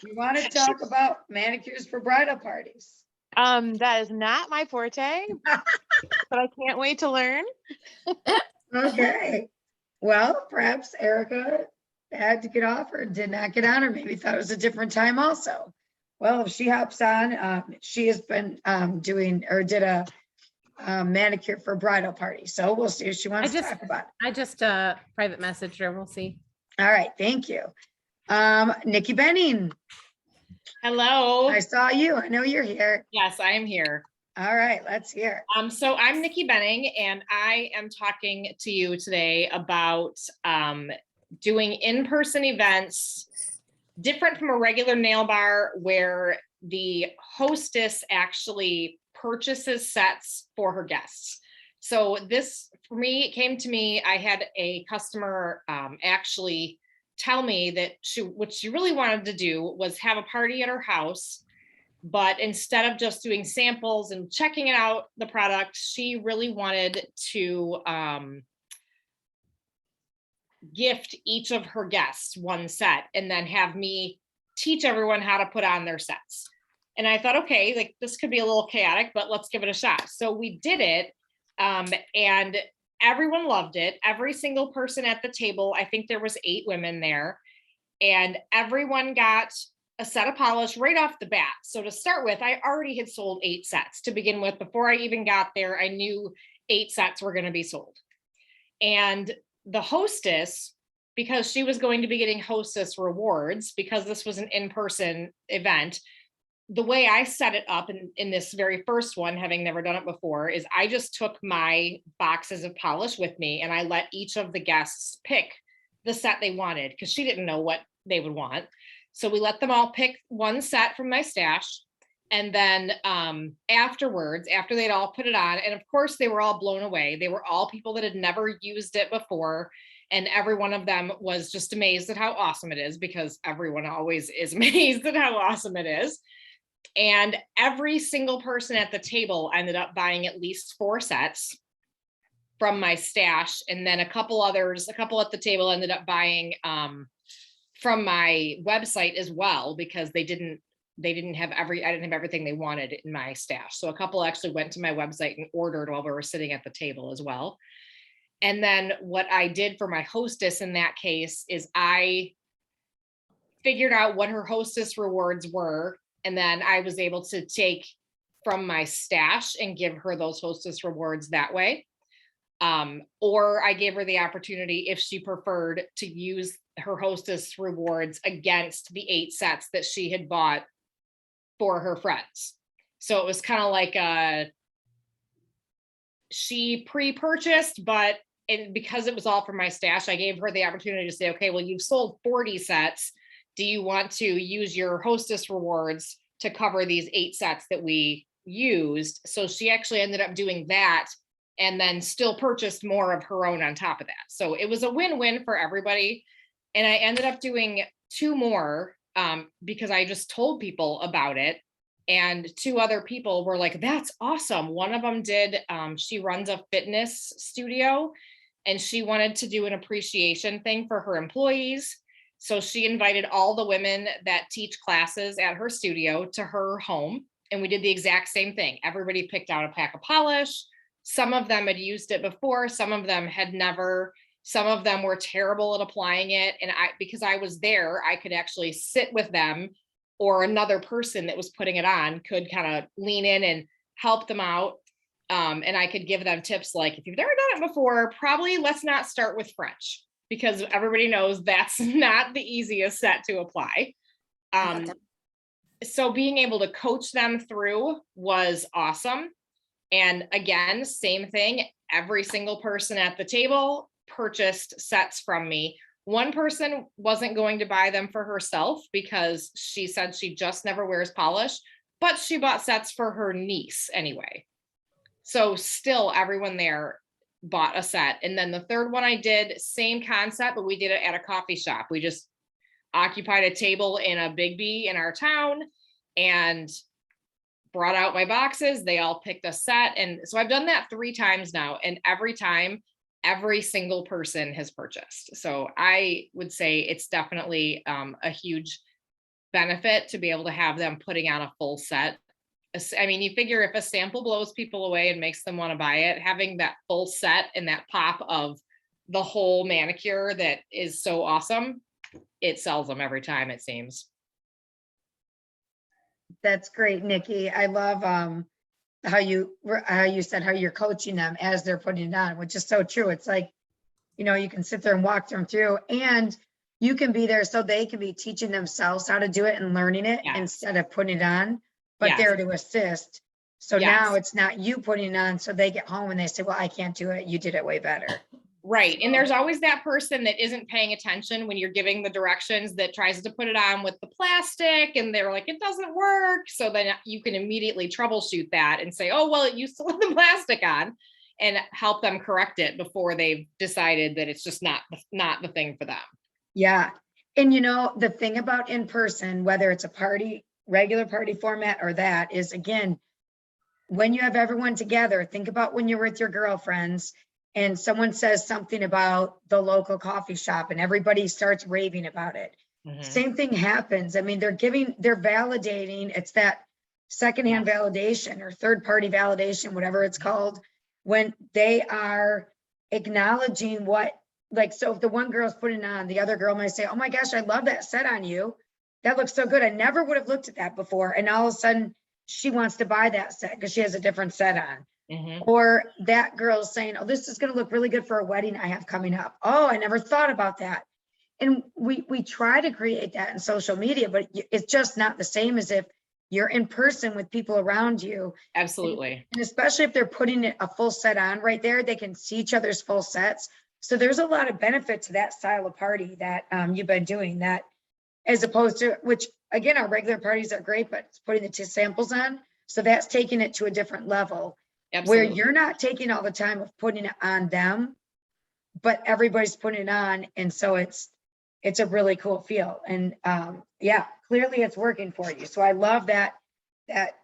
You want to talk about manicures for bridal parties? that is not my forte, but I can't wait to learn. Okay. Well, perhaps Erica had to get off or did not get on, or maybe thought it was a different time also. Well, if she hops on, she has been did a manicure for bridal party. So we'll see if she wants to talk about it. I just private messaged her. We'll see. All right, thank you. Nikki Benning, Hello. I saw you. I know you're here. Yes, I am here. All right, let's hear. So I'm Nikki Benning, and I am talking to you today about doing in-person events different from a regular nail bar, where the hostess actually purchases sets for her guests. So this, for me, it came to me, I had a customer actually tell me that what she really wanted to do was have a party at her house, but instead of just doing samples and checking it out, the product, she really wanted to gift each of her guests one set and then have me teach everyone how to put on their sets. And I thought, okay, like this could be a little chaotic, but let's give it a shot. So we did it. And everyone loved it. Every single person at the table, I think there was 8 women there, and everyone got a set of polish right off the bat. So to start with, I already had sold 8 sets to begin with. Before I even got there, I knew 8 sets were going to be sold. And the hostess, because she was going to be getting hostess rewards, because this was an in-person event, the way I set it up in this very first one, having never done it before, is I just took my boxes of polish with me and I let each of the guests pick the set they wanted, because she didn't know what they would want. So we let them all pick one set from my stash. And then afterwards, after they'd all put it on, and of course they were all blown away. They were all people that had never used it before. And every one of them was just amazed at how awesome it is, because everyone always is amazed at how awesome it is. And every single person at the table ended up buying at least 4 sets from my stash. And then a couple at the table ended up buying from my website as well, because I didn't have everything they wanted in my stash. So a couple actually went to my website and ordered while we were sitting at the table as well. And then what I did for my hostess in that case is I figured out what her hostess rewards were. And then I was able to take from my stash and give her those hostess rewards that way. Or I gave her the opportunity, if she preferred, to use her hostess rewards against the 8 sets that she had bought for her friends. So it was kind of like she pre-purchased, but because it was all from my stash, I gave her the opportunity to say, okay, well, you've sold 40 sets. Do you want to use your hostess rewards to cover these 8 sets that we used? So she actually ended up doing that, and then still purchased more of her own on top of that. So it was a win-win for everybody. And I ended up doing 2 more because I just told people about it. And 2 other people were like, that's awesome. One of them did, she runs a fitness studio, and she wanted to do an appreciation thing for her employees. So she invited all the women that teach classes at her studio to her home. And we did the exact same thing. Everybody picked out a pack of polish. Some of them had used it before. Some of them had never. Some of them were terrible at applying it. And because I was there, I could actually sit with them, or another person that was putting it on could kind of lean in and help them out. And I could give them tips like, if you've never done it before, probably let's not start with French, because everybody knows that's not the easiest set to apply. So being able to coach them through was awesome. And again, same thing, every single person at the table purchased sets from me. One person wasn't going to buy them for herself because she said she just never wears polish, but she bought sets for her niece anyway. So still everyone there bought a set. And then the third one I did, same concept, but we did it at a coffee shop. We just occupied a table in a Big B in our town and brought out my boxes. They all picked a set. And so I've done that 3 times now. And every time, every single person has purchased. So I would say it's definitely a huge benefit to be able to have them putting on a full set. I mean, you figure if a sample blows people away and makes them want to buy it, having that full set and that pop of the whole manicure that is so awesome, it sells them every time, it seems. That's great, Nikki. I love how you said how you're coaching them as they're putting it on, which is so true. It's like, you know, you can sit there and walk them through, and you can be there so they can be teaching themselves how to do it and learning it instead of putting it on, but there to assist. So now it's not you putting it on, so they get home and they say, well, I can't do it. You did it way better. Right. And there's always that person that isn't paying attention when you're giving the directions, that tries to put it on with the plastic and they're like, it doesn't work. So then you can immediately troubleshoot that and say, oh, well, it used to have the plastic on, and help them correct it before they've decided that it's just not the thing for them. Yeah. And you know, the thing about in person, whether it's a party, regular party format or that, is again, when you have everyone together, think about when you're with your girlfriends and someone says something about the local coffee shop and everybody starts raving about it. Mhm. Same thing happens. I mean, they're validating. It's that secondhand validation or third-party validation, whatever it's called, when they are acknowledging what, like, so if the one girl's putting it on, the other girl might say, oh my gosh, I love that set on you. That looks so good. I never would have looked at that before. And all of a sudden she wants to buy that set because she has a different set on. Mhm. Or that girl's saying, oh, this is going to look really good for a wedding I have coming up. Oh, I never thought about that. And we try to create that in social media, but it's just not the same as if you're in person with people around you. Absolutely. And especially if they're putting a full set on right there, they can see each other's full sets. So there's a lot of benefit to that style of party that you've been doing, that as opposed to, which again, our regular parties are great, but it's putting the two samples on. So that's taking it to a different level where Absolutely. you're not taking all the time of putting it on them, but everybody's putting it on. And so it's a really cool feel. And yeah, clearly it's working for you. So I love that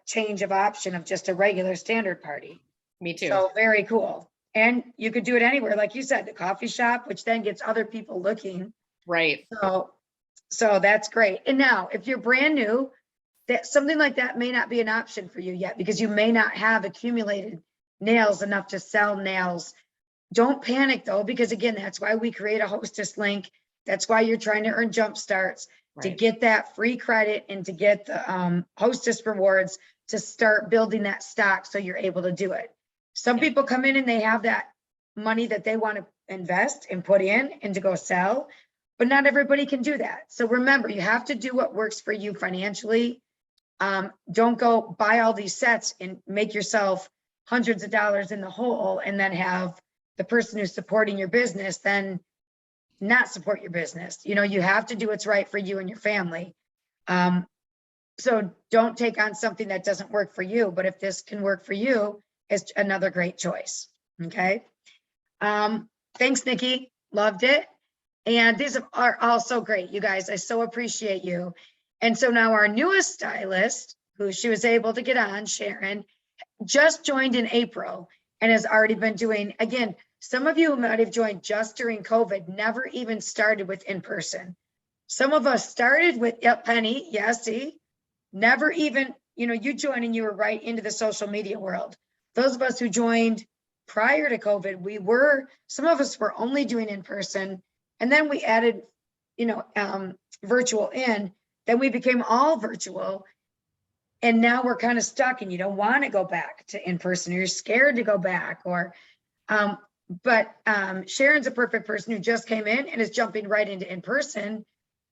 change of option of just a regular standard party. Me too. So very cool. And you could do it anywhere, like you said, the coffee shop, which then gets other people looking. Right. So that's great. And now if you're brand new, that something like that may not be an option for you yet, because you may not have accumulated nails enough to sell nails. Don't panic though, because again, that's why we create a hostess link. That's why you're trying to earn jump starts, to Right. get that free credit and to get the hostess rewards to start building that stock so you're able to do it. Some Yeah. people come in and they have that money that they want to invest and put in and to go sell, but not everybody can do that. So remember, you have to do what works for you financially. Don't go buy all these sets and make yourself hundreds of dollars in the hole and then have the person who's supporting your business then not support your business. You know, you have to do what's right for you and your family. So don't take on something that doesn't work for you, but if this can work for you, it's another great choice. Okay. Thanks, Nikki. Loved it. And these are also great, you guys. I so appreciate you. And so now our newest stylist, who she was able to get on, Sharon, just joined in April and has already been doing, again, some of you who might have joined just during COVID never even started with in-person. Some of us started with, yep, Penny, yes, see, never even, you joined and you were right into the social media world. Those of us who joined prior to COVID, some of us were only doing in-person, and then we added, virtual in, then we became all virtual. And now we're kind of stuck and you don't want to go back to in-person, or you're scared to go back, but Sharon's a perfect person who just came in and is jumping right into in-person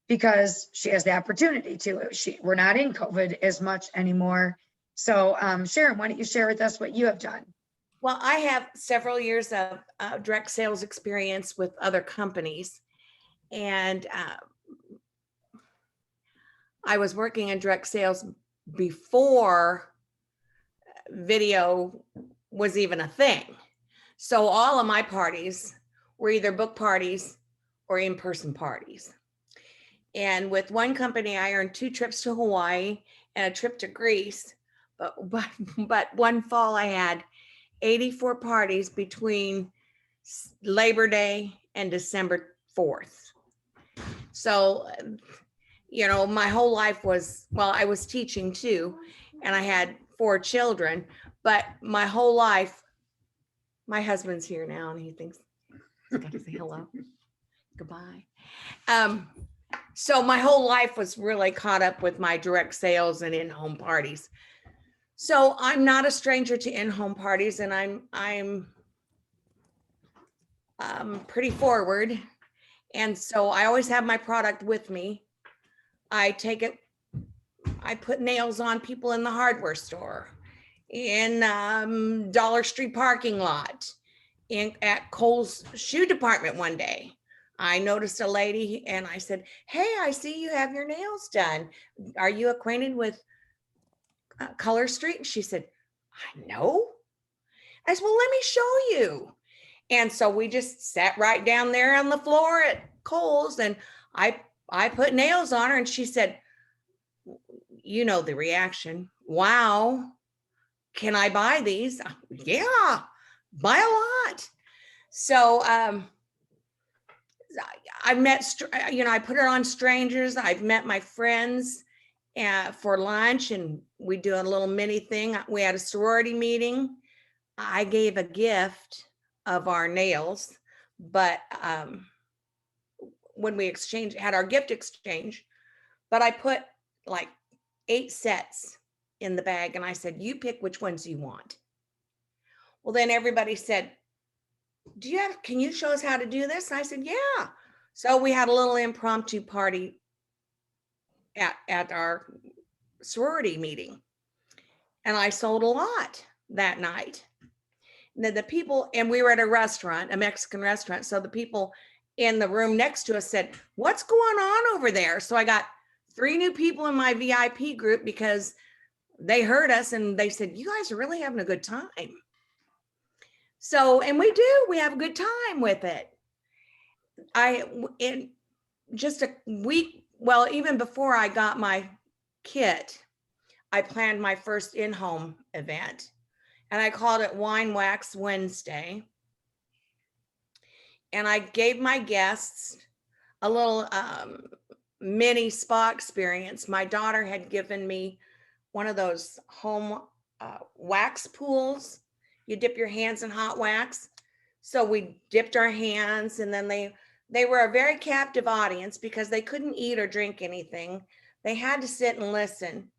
because she has the opportunity to. We're not in COVID as much anymore. So Sharon, why don't you share with us what you have done? Well, I have several years of direct sales experience with other companies, and I was working in direct sales before video was even a thing. So all of my parties were either book parties or in-person parties. And with one company, I earned 2 trips to Hawaii and a trip to Greece. But one fall I had 84 parties between Labor Day and December 4th. So, my whole life was, well, I was teaching too, and I had 4 children, but my whole life, my husband's here now and he thinks he's got to say hello, goodbye. So my whole life was really caught up with my direct sales and in-home parties. So I'm not a stranger to in-home parties, and I'm pretty forward. And so I always have my product with me. I put nails on people in the hardware store, in Dollar Tree parking lot, at Kohl's shoe department one day. I noticed a lady and I said, hey, I see you have your nails done. Are you acquainted with Color Street? And she said, I know. I said, well, let me show you. And so we just sat right down there on the floor at Kohl's, and I put nails on her, and she said, the reaction. Wow. Can I buy these? Yeah, buy a lot. So I met, I put it on strangers. I've met my friends, for lunch, and we do a little mini thing. We had a sorority meeting. I gave a gift of our nails, but when we had our gift exchange, but I put like 8 sets in the bag, and I said, you pick which ones you want. Well, then everybody said, can you show us how to do this? And I said, yeah. So we had a little impromptu party at our sorority meeting, and I sold a lot that night. The people, and we were at a restaurant, a Mexican restaurant. So the people in the room next to us said, what's going on over there? So I got 3 new people in my VIP group because they heard us and they said, you guys are really having a good time. So, and we have a good time with it. In just a week, well, even before I got my kit, I planned my first in-home event, and I called it Wine Wax Wednesday. And I gave my guests a little mini spa experience. My daughter had given me one of those home wax pools. You dip your hands in hot wax. So we dipped our hands, and then they were a very captive audience because they couldn't eat or drink anything. They had to sit and listen.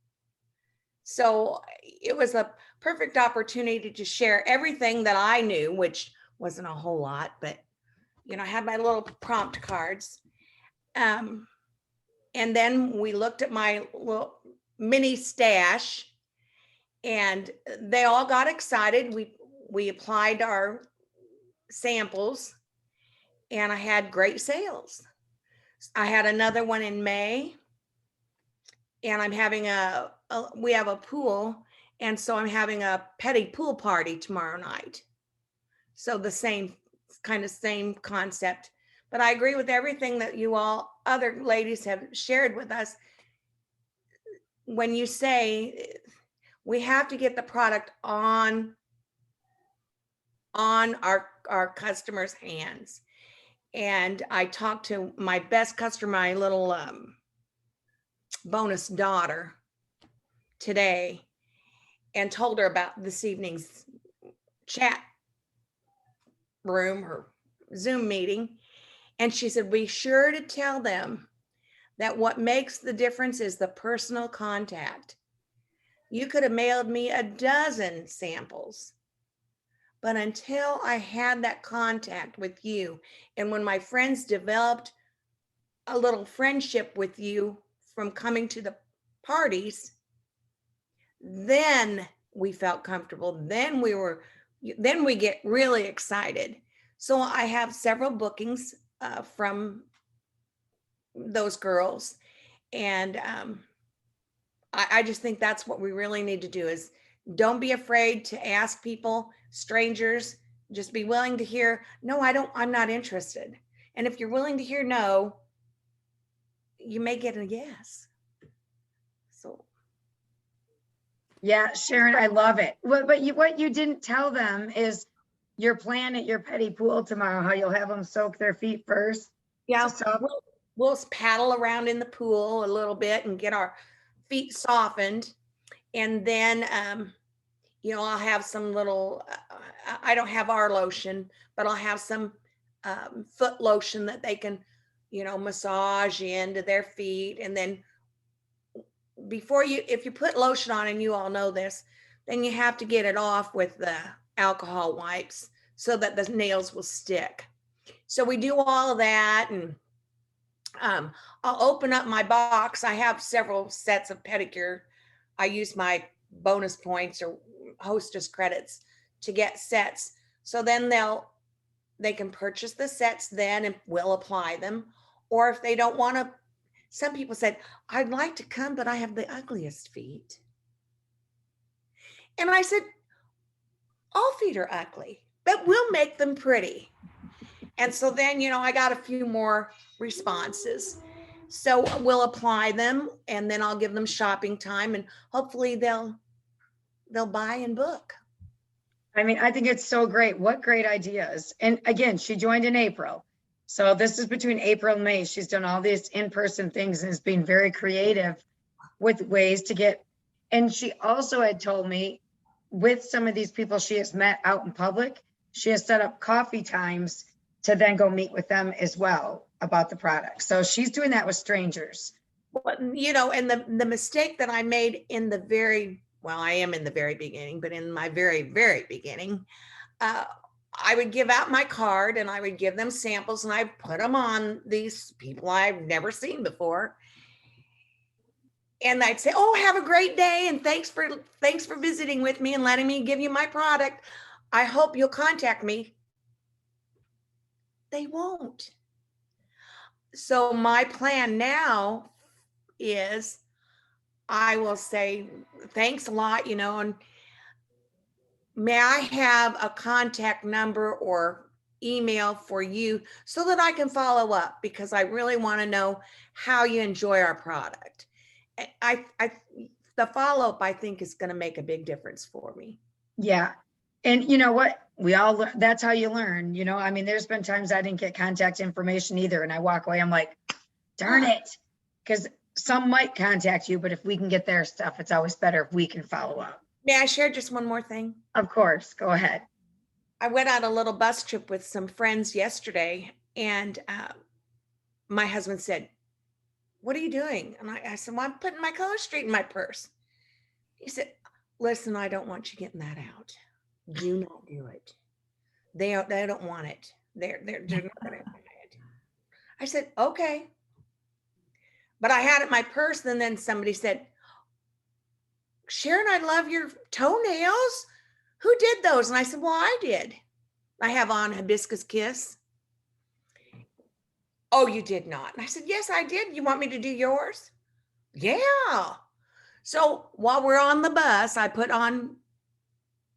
So it was a perfect opportunity to share everything that I knew, which wasn't a whole lot, but I had my little prompt cards. And then we looked at my little mini stash, and they all got excited. We applied our samples, and I had great sales. I had another one in May, and I'm having we have a pool, and so I'm having a petty pool party tomorrow night. So the same concept, but I agree with everything that you all other ladies have shared with us. When you say we have to get the product on our customers' hands. And I talked to my best customer, my little bonus daughter today, and told her about this evening's chat room or Zoom meeting. And she said, be sure to tell them that what makes the difference is the personal contact. You could have mailed me a dozen samples, but until I had that contact with you, and when my friends developed a little friendship with you from coming to the parties, then we felt comfortable. Then we get really excited. So I have several bookings from those girls. And I just think that's what we really need to do is don't be afraid to ask people, strangers, just be willing to hear, no, I'm not interested. And if you're willing to hear no, you may get a yes. So. Yeah, Sharon, I love it. But what you didn't tell them is your plan at your petty pool tomorrow, how you'll have them soak their feet first. Yeah, we'll paddle around in the pool a little bit and get our feet softened. And then, I'll have some little, I don't have our lotion, but I'll have some foot lotion that they can, massage into their feet. And then if you put lotion on, and you all know this, then you have to get it off with the alcohol wipes so that the nails will stick. So we do all of that, and I'll open up my box. I have several sets of pedicure. I use my bonus points or hostess credits to get sets. So then they can purchase the sets then, and we'll apply them. Or if they don't want to, some people said, I'd like to come, but I have the ugliest feet. And I said, all feet are ugly, but we'll make them pretty. And so then, I got a few more responses. So we'll apply them, and then I'll give them shopping time, and hopefully they'll buy and book. I mean, I think it's so great. What great ideas. And again, she joined in April. So this is between April and May. She's done all these in-person things and has been very creative. with ways to get, and she also had told me with some of these people she has met out in public, she has set up coffee times to then go meet with them as well about the product. So she's doing that with strangers. But, you know, and the mistake that I made in the very, well, I am in the very beginning, but in my very, very beginning, I would give out my card and I would give them samples and I put them on these people I've never seen before. And I'd say, oh, have a great day. And thanks for visiting with me and letting me give you my product. I hope you'll contact me. They won't. So my plan now is I will say, thanks a lot, you know, and may I have a contact number or email for you so that I can follow up, because I really want to know how you enjoy our product. The follow-up, I think, is going to make a big difference for me. Yeah. And you know what? We all, that's how you learn, you know, I mean, there's been times I didn't get contact information either. And I walk away, I'm like, darn it. Because some might contact you, but if we can get their stuff, it's always better if we can follow up. May I share just one more thing? Of course, go ahead. I went on a little bus trip with some friends yesterday, and my husband said, what are you doing? And I said, well, I'm putting my Color Street in my purse. He said, listen, I don't want you getting that out. Do not do it. They don't want it. They're not going to buy it. I said, okay. But I had it in my purse, and then somebody said, Sharon, I love your toenails. Who did those? And I said, well, I did. I have on Hibiscus Kiss. Oh, you did not. And I said, yes, I did. You want me to do yours? Yeah. So while we're on the bus, I put on,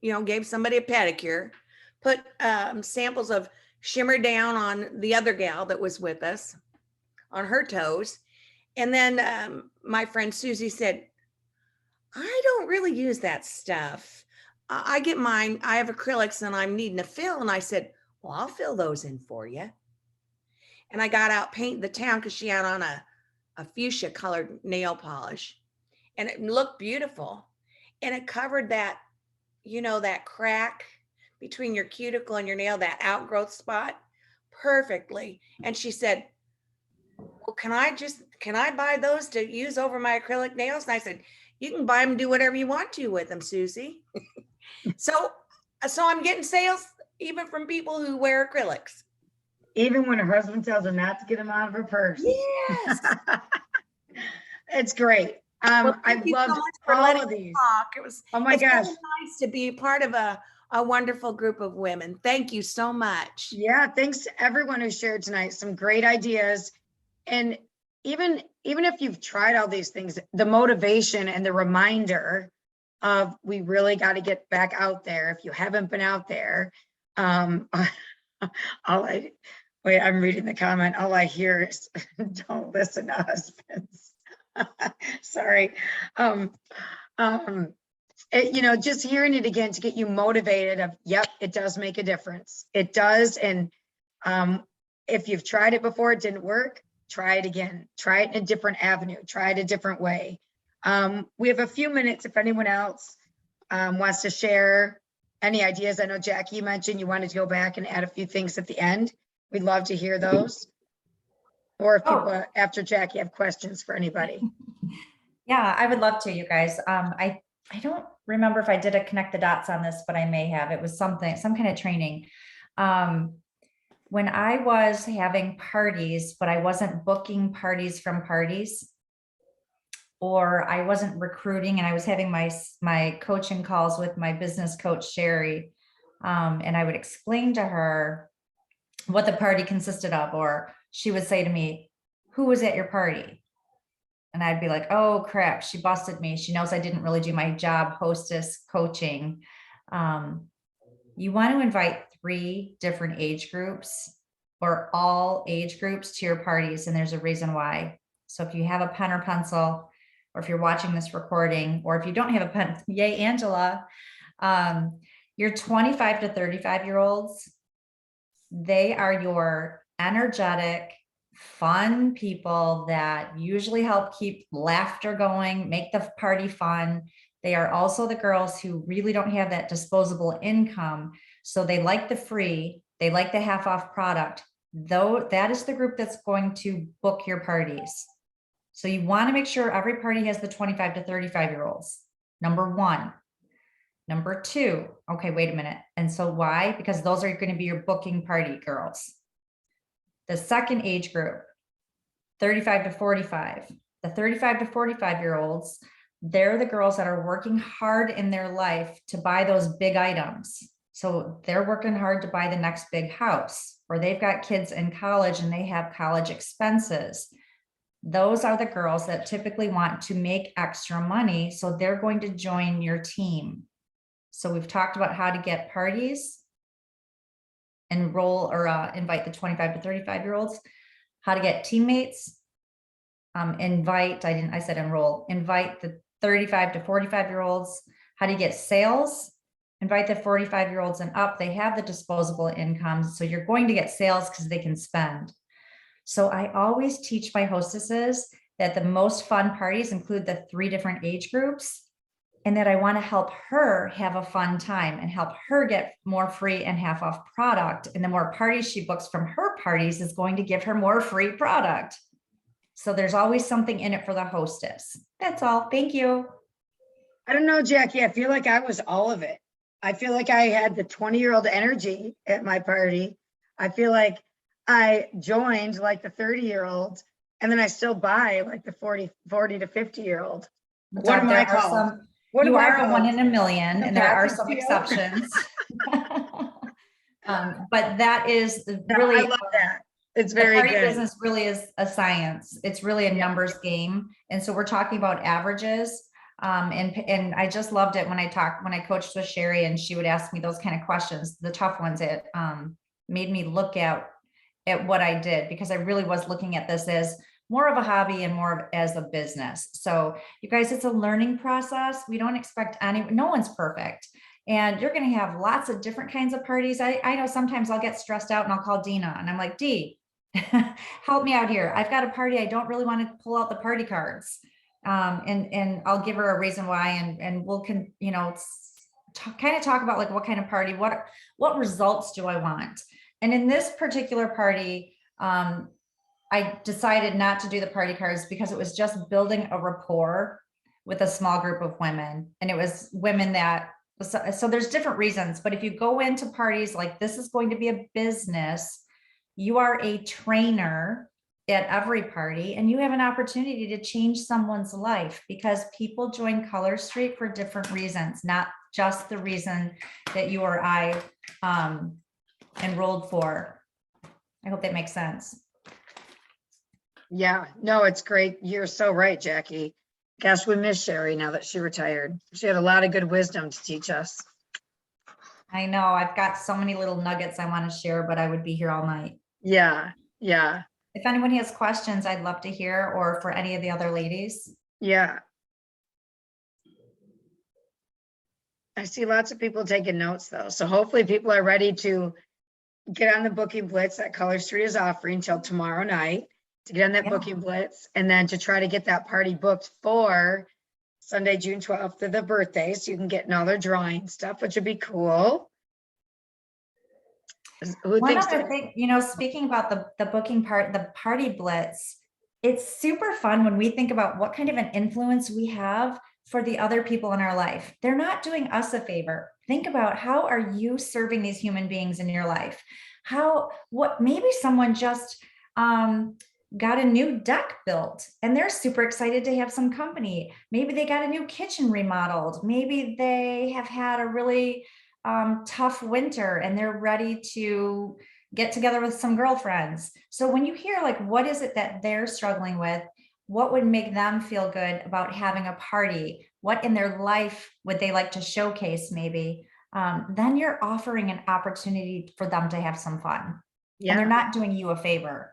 you know, gave somebody a pedicure, put samples of Shimmer Down on the other gal that was with us, on her toes. And then my friend Susie said, I don't really use that stuff. I get mine, I have acrylics and I'm needing a fill. And I said, well, I'll fill those in for you. And I got out Paint the Town because she had on a fuchsia colored nail polish. And it looked beautiful. And it covered that, you know, that crack between your cuticle and your nail, that outgrowth spot perfectly. And she said, well, can I buy those to use over my acrylic nails? And I said, you can buy them, do whatever you want to with them, Susie. So I'm getting sales even from people who wear acrylics. Even when her husband tells her not to get them out of her purse. Yes. It's great. Well, I've thank you so loved much for all letting of me these. talk. It was, Oh my it's gosh. really nice to be part of a wonderful group of women. Thank you so much. Yeah, thanks to everyone who shared tonight. Some great ideas. And even if you've tried all these things, the motivation and the reminder of we really got to get back out there. If you haven't been out there, wait, I'm reading the comment. All I hear is don't listen to husbands. Sorry. You know, just hearing it again to get you motivated of, yep, it does make a difference. It does. And if you've tried it before, it didn't work, try it again. Try it in a different avenue. Try it a different way. We have a few minutes if anyone else wants to share any ideas. I know Jackie, you mentioned you wanted to go back and add a few things at the end. We'd love to hear those. Or if people after Jackie have questions for anybody. Yeah, I would love to, you guys. I don't remember if I did a connect the dots on this, but I may have. It was some kind of training. When I was having parties, but I wasn't booking parties from parties, or I wasn't recruiting, and I was having my coaching calls with my business coach, Sherry, and I would explain to her what the party consisted of, or she would say to me, who was at your party? And I'd be like, oh crap, she busted me. She knows I didn't really do my job hostess coaching. You want to invite 3 different age groups or all age groups to your parties. And there's a reason why. So if you have a pen or pencil, or if you're watching this recording, or if you don't have a pen, yay, Angela, your 25 to 35-year-olds, they are your energetic, fun people that usually help keep laughter going, make the party fun. They are also the girls who really don't have that disposable income. So they like the free, they like the half off product. Though that is the group that's going to book your parties. So you want to make sure every party has the 25 to 35-year-olds. Number one. Number two, okay, wait a minute. And so why? Because those are going to be your booking party girls. The second age group, 35 to 45. The 35 to 45-year-olds, they're the girls that are working hard in their life to buy those big items. So they're working hard to buy the next big house, or they've got kids in college and they have college expenses. Those are the girls that typically want to make extra money. So they're going to join your team. So we've talked about how to get parties, enroll or invite the 25 to 35-year-olds, how to get teammates, invite the 35 to 45-year-olds, how to get sales, invite the 45-year-olds and up. They have the disposable income. So you're going to get sales because they can spend. So I always teach my hostesses that the most fun parties include the 3 different age groups, and that I want to help her have a fun time and help her get more free and half off product. And the more parties she books from her parties is going to give her more free product. So there's always something in it for the hostess. That's all. Thank you. I don't know, Jackie, I feel like I was all of it. I feel like I had the 20-year-old energy at my party. I feel like I joined like the 30-year-old, and then I still buy like the 40 to 50-year-old. What am I called? What You am I are a 1 called? in a million, and there are Passive some CEO? exceptions. But that is No, really, I love that. It's the very party good. business really is a science. It's really a Yeah. numbers game. And so we're talking about averages. And I just loved it when I coached with Sherry and she would ask me those kind of questions, the tough ones. It made me look at what I did, because I really was looking at this as more of a hobby and more of as a business. So you guys, it's a learning process. We don't expect no one's perfect. And you're going to have lots of different kinds of parties. I know sometimes I'll get stressed out and I'll call Dina and I'm like, Dee, help me out here. I've got a party. I don't really want to pull out the party cards. And I'll give her a reason why, and we'll kind of talk about like what kind of party, what results do I want? And in this particular party, I decided not to do the party cards because it was just building a rapport with a small group of women. And it was women that, so there's different reasons, but if you go into parties like this is going to be a business, you are a trainer at every party and you have an opportunity to change someone's life, because people join Color Street for different reasons, not just the reason that you or I enrolled for. I hope that makes sense. Yeah, no, it's great. You're so right, Jackie. Gosh, we miss Sherry now that she retired. She had a lot of good wisdom to teach us. I know I've got so many little nuggets I want to share, but I would be here all night. Yeah, yeah, If anyone has questions, I'd love to hear, or for any of the other ladies. yeah. I see lots of people taking notes though. So hopefully people are ready to get on the booking blitz that Color Street is offering till tomorrow night, to get on that Yeah. booking blitz, and then to try to get that party booked for Sunday, June 12th, of the birthday, so you can get in all their drawing stuff, which would be cool. Who One thinks other that- thing, speaking about the booking part, the party blitz, it's super fun when we think about what kind of an influence we have for the other people in our life. They're not doing us a favor. Think about, how are you serving these human beings in your life? Maybe someone just got a new deck built and they're super excited to have some company. Maybe they got a new kitchen remodeled. Maybe they have had a really tough winter and they're ready to get together with some girlfriends. So when you hear like, what is it that they're struggling with? What would make them feel good about having a party? What in their life would they like to showcase maybe? Then you're offering an opportunity for them to have some fun. Yeah. And they're not doing you a favor.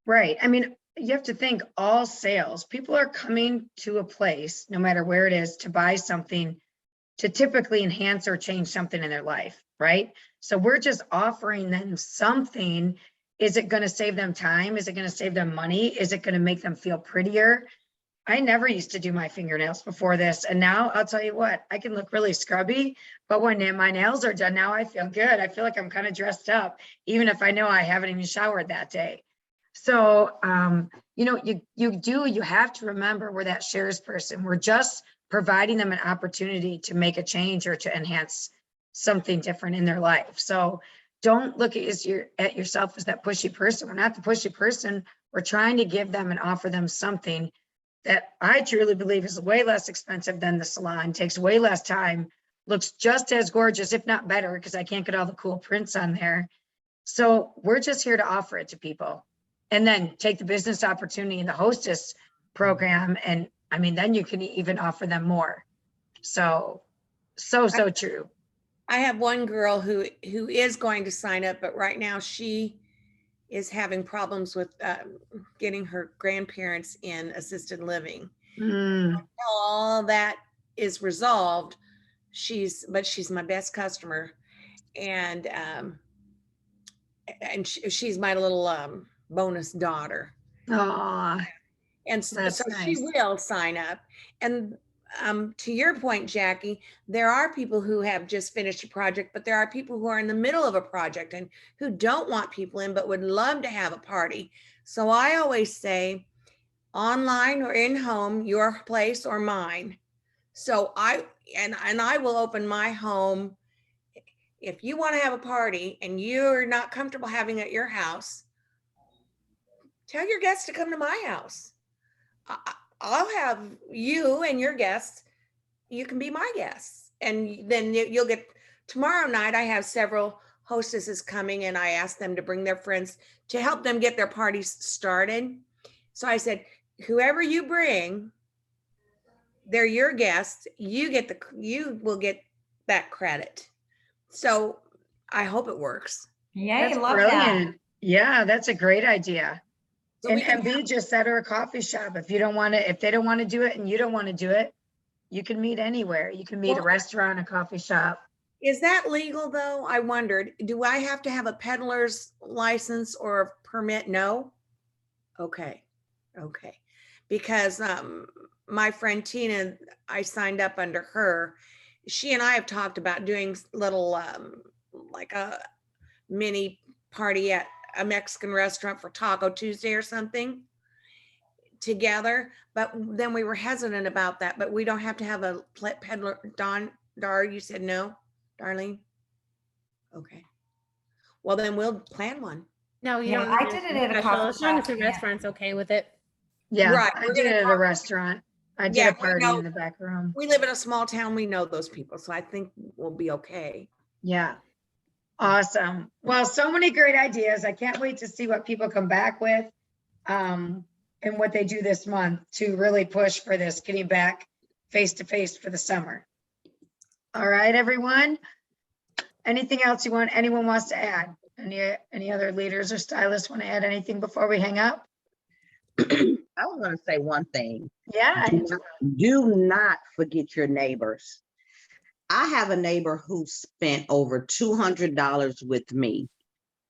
Right. I mean, you have to think all sales, people are coming to a place, no matter where it is, to buy something to typically enhance or change something in their life, right? So we're just offering them something Is it gonna save them time? Is it gonna save them money? Is it gonna make them feel prettier? I never used to do my fingernails before this, and now I'll tell you what, I can look really scrubby, but when my nails are done, now I feel good. I feel like I'm kind of dressed up, even if I know I haven't even showered that day. So, you know, you have to remember we're that shares person. We're just providing them an opportunity to make a change or to enhance something different in their life. So don't look at yourself as that pushy person. We're not the pushy person. We're trying to give them and offer them something that I truly believe is way less expensive than the salon, takes way less time, looks just as gorgeous, if not better, because I can't get all the cool prints on there. So we're just here to offer it to people. And then take the business opportunity in the hostess program. And I mean, then you can even offer them more. So true. I have one girl who is going to sign up, but right now she is having problems with getting her grandparents in assisted living. Mm, All that is resolved. She's my best customer, and she's my little bonus daughter. aw, And so That's she nice. will sign up. And to your point, Jackie, there are people who have just finished a project, but there are people who are in the middle of a project and who don't want people in, but would love to have a party. So I always say, online or in home, your place or mine. So I will open my home. If you want to have a party and you're not comfortable having it at your house, tell your guests to come to my house. I'll have you and your guests, you can be my guests. And then you'll get, tomorrow night, I have several hostesses coming and I asked them to bring their friends to help them get their parties started. So I said, whoever you bring, they're your guests, you will get that credit. So I hope it works. Yeah, I that's love that. brilliant. Yeah, that's a great idea. So And we can B just said her a coffee shop. If they don't want to do it and you don't want to do it, you can meet anywhere. You can meet a Well- restaurant, a coffee shop. Is that legal though? I wondered, do I have to have a peddler's license or a permit? No? Okay. Because my friend Tina, I signed up under her. She and I have talked about doing little like a mini party at a Mexican restaurant for Taco Tuesday or something together. But then we were hesitant about that, but we don't have to have a peddler. Dar, you said no, Darlene? Okay. Well, then we'll plan one. No, you Yeah, don't. I need did it anything at a special, coffee as long as shop, the yeah. restaurant's okay with it. Yeah, Right, I we're did gonna it at a talk- restaurant. I did Yeah, a we party know- in the back room. We live in a small town. We know those people. So I think we'll be okay. Yeah. Awesome. Well, so many great ideas. I can't wait to see what people come back with and what they do this month to really push for this getting back face to face for the summer. All right, everyone. Anything else anyone wants to add? Any other leaders or stylists want to add anything before we hang up? I was going to say one thing. Yeah. Do not forget your neighbors. I have a neighbor who spent over $200 with me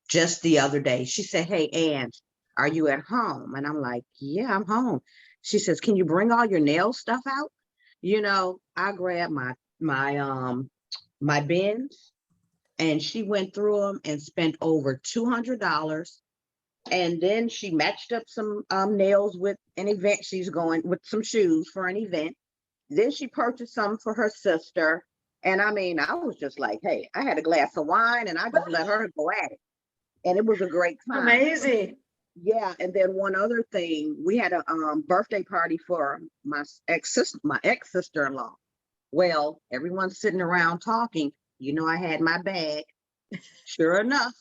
just the other day. She said, "Hey, Ann, are you at home?" And I'm like, "Yeah, I'm home." She says, "Can you bring all your nail stuff out?" You know, I grabbed my bins and she went through them and spent over $200. And then she matched up some nails with an event she's going with, some shoes for an event. Then she purchased some for her sister. And I mean, I was just like, hey, I had a glass of wine and I just let her go at it. And it was a great time. Amazing. Yeah. And then one other thing, we had a birthday party for my ex-sister-in-law. Well, everyone's sitting around talking. You know, I had my bag. Sure enough,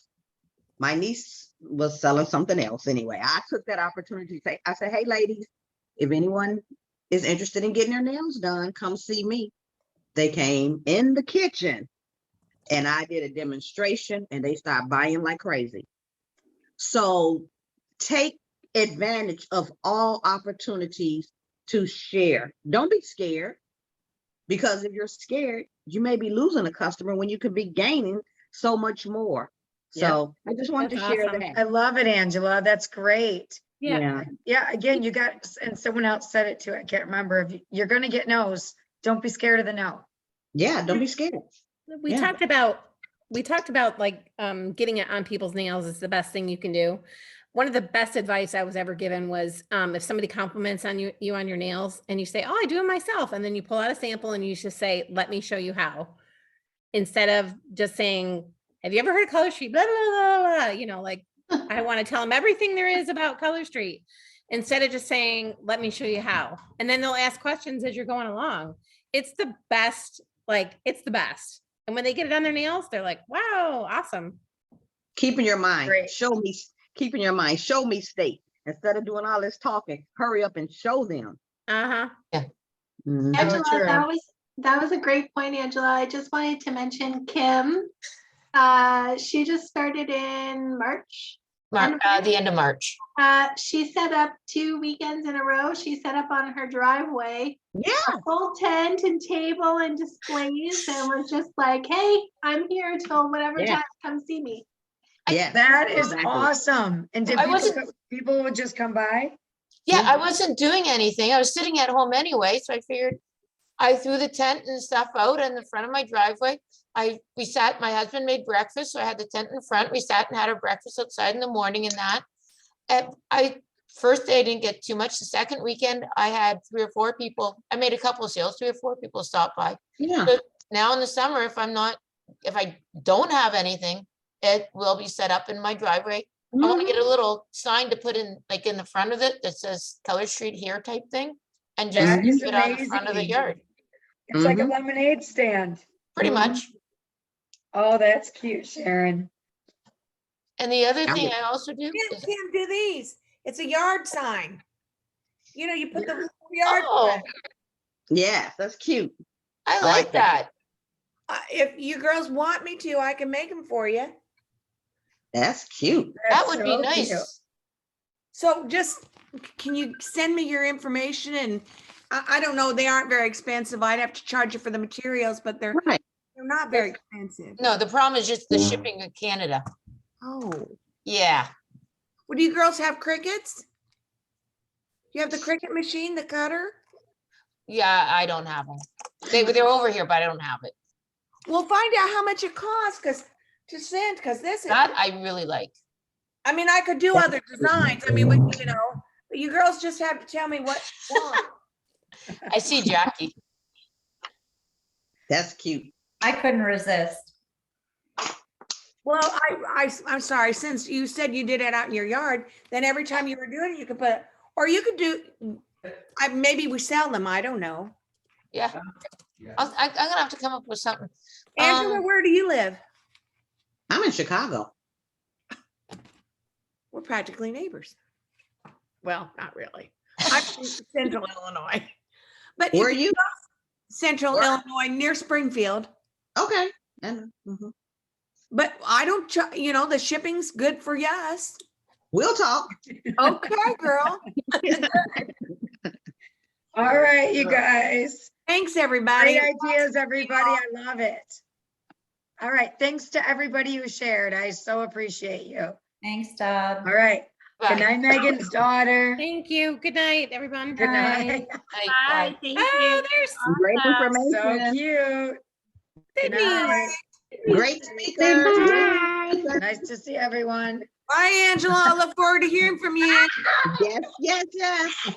my niece was selling something else. Anyway, I took that opportunity to say, I said, "Hey, ladies, if anyone is interested in getting their nails done, come see me." They came in the kitchen and I did a demonstration and they started buying like crazy. So take advantage of all opportunities to share. Don't be scared, because if you're scared, you may be losing a customer when you could be gaining so much more. Yeah. So I just wanted to That's share awesome. that. I love it, Angela. That's great. Yeah. Yeah, again, you got, and someone else said it too. I can't remember. If you're gonna get no's, don't be scared of the no. Yeah, don't be scared. We Yeah. talked about like getting it on people's nails is the best thing you can do. One of the best advice I was ever given was if somebody compliments on you on your nails and you say, "Oh, I do them myself," and then you pull out a sample and you just say, "Let me show you how," instead of just saying, "Have you ever heard of Color Street?" Blah blah blah blah. You know, like I want to tell them everything there is about Color Street instead of just saying, "Let me show you how," and then they'll ask questions as you're going along. It's the best. Like it's the best. And when they get it on their nails, they're like, "Wow, awesome." Keeping your mind, Great. keeping your mind, show me state. Instead of doing all this talking, hurry up and show them. Uh-huh. Mhm. Angela, true. that was a great point, Angela. I just wanted to mention Kim. She just started in March. The end of March. She set up 2 weekends in a row. She set up on her driveway Yeah, a full tent and table and displays and was just like, hey, I'm here till whatever Yeah. time, come see me. yeah. That is Exactly. awesome. And did I wasn't- people would just come by? Yeah, I wasn't doing anything. I was sitting at home anyway, so I figured I threw the tent and stuff out in the front of my driveway. We sat, my husband made breakfast, so I had the tent in front. We sat and had our breakfast outside in the morning and that. And first day I didn't get too much. The second weekend I had 3 or 4 people. I made a couple of sales, 3 or 4 people stopped by. Yeah. So now in the summer, if I don't have anything, it will be set up in my driveway. I want to get a little sign to put in, like in the front of it that says Color Street here type thing. And just That is leave it on the front of the amazing. yard, It's like a Mhm. lemonade stand. pretty Mhm. much. Oh, that's cute, Sharon. And the other I thing would- I also do Kim, is, Kim, do these. It's a yard sign. You know, you put the yard. oh, sign. Yes, that's cute. I like like that. that. If you girls want me to, I can make them for you. That's cute. That That's would be so cute. nice. So just, can you send me your information? And I don't know, they aren't very expensive. I'd have to charge you for the materials, but they're Right. not very expensive. No, the problem is just the shipping to Canada. Oh, Yeah. well, do you girls have crickets? You have the cricket machine, the cutter? Yeah, I don't have them. They're over here, but I don't have it. Well, find out how much it costs, to send, because this is, That I really like. I mean, I could do other designs. I mean, you know, but you girls just have to tell me what you want. I see Jackie. That's cute. I couldn't resist. Well, I'm sorry, since you said you did it out in your yard, then every time you were doing it, you could put, or you could do, maybe we sell them, I don't know. Yeah. I'm gonna have to come up with something. Angela, where do you live? I'm in Chicago. We're practically neighbors. Well, not really. I'm from Central Illinois. But Where are if you? Central Where? Illinois, near Springfield. Okay. Mhm. But I don't, you know, the shipping's good for us. We'll talk. Okay, girl. All right, you guys. Thanks, everybody. Great ideas, everybody. I love it. All right, thanks to everybody who shared. I so appreciate you. Thanks, Deb. All right. Good Bye. night, Megan's daughter. Thank you. Good night, everyone. Good night. Bye. Thank Oh, you. there's Great So information. cute. Good Sydney. night. Great speakers. Bye. Nice to see everyone. Bye, Angela. I look forward to hearing from you. Yes, yes, yes.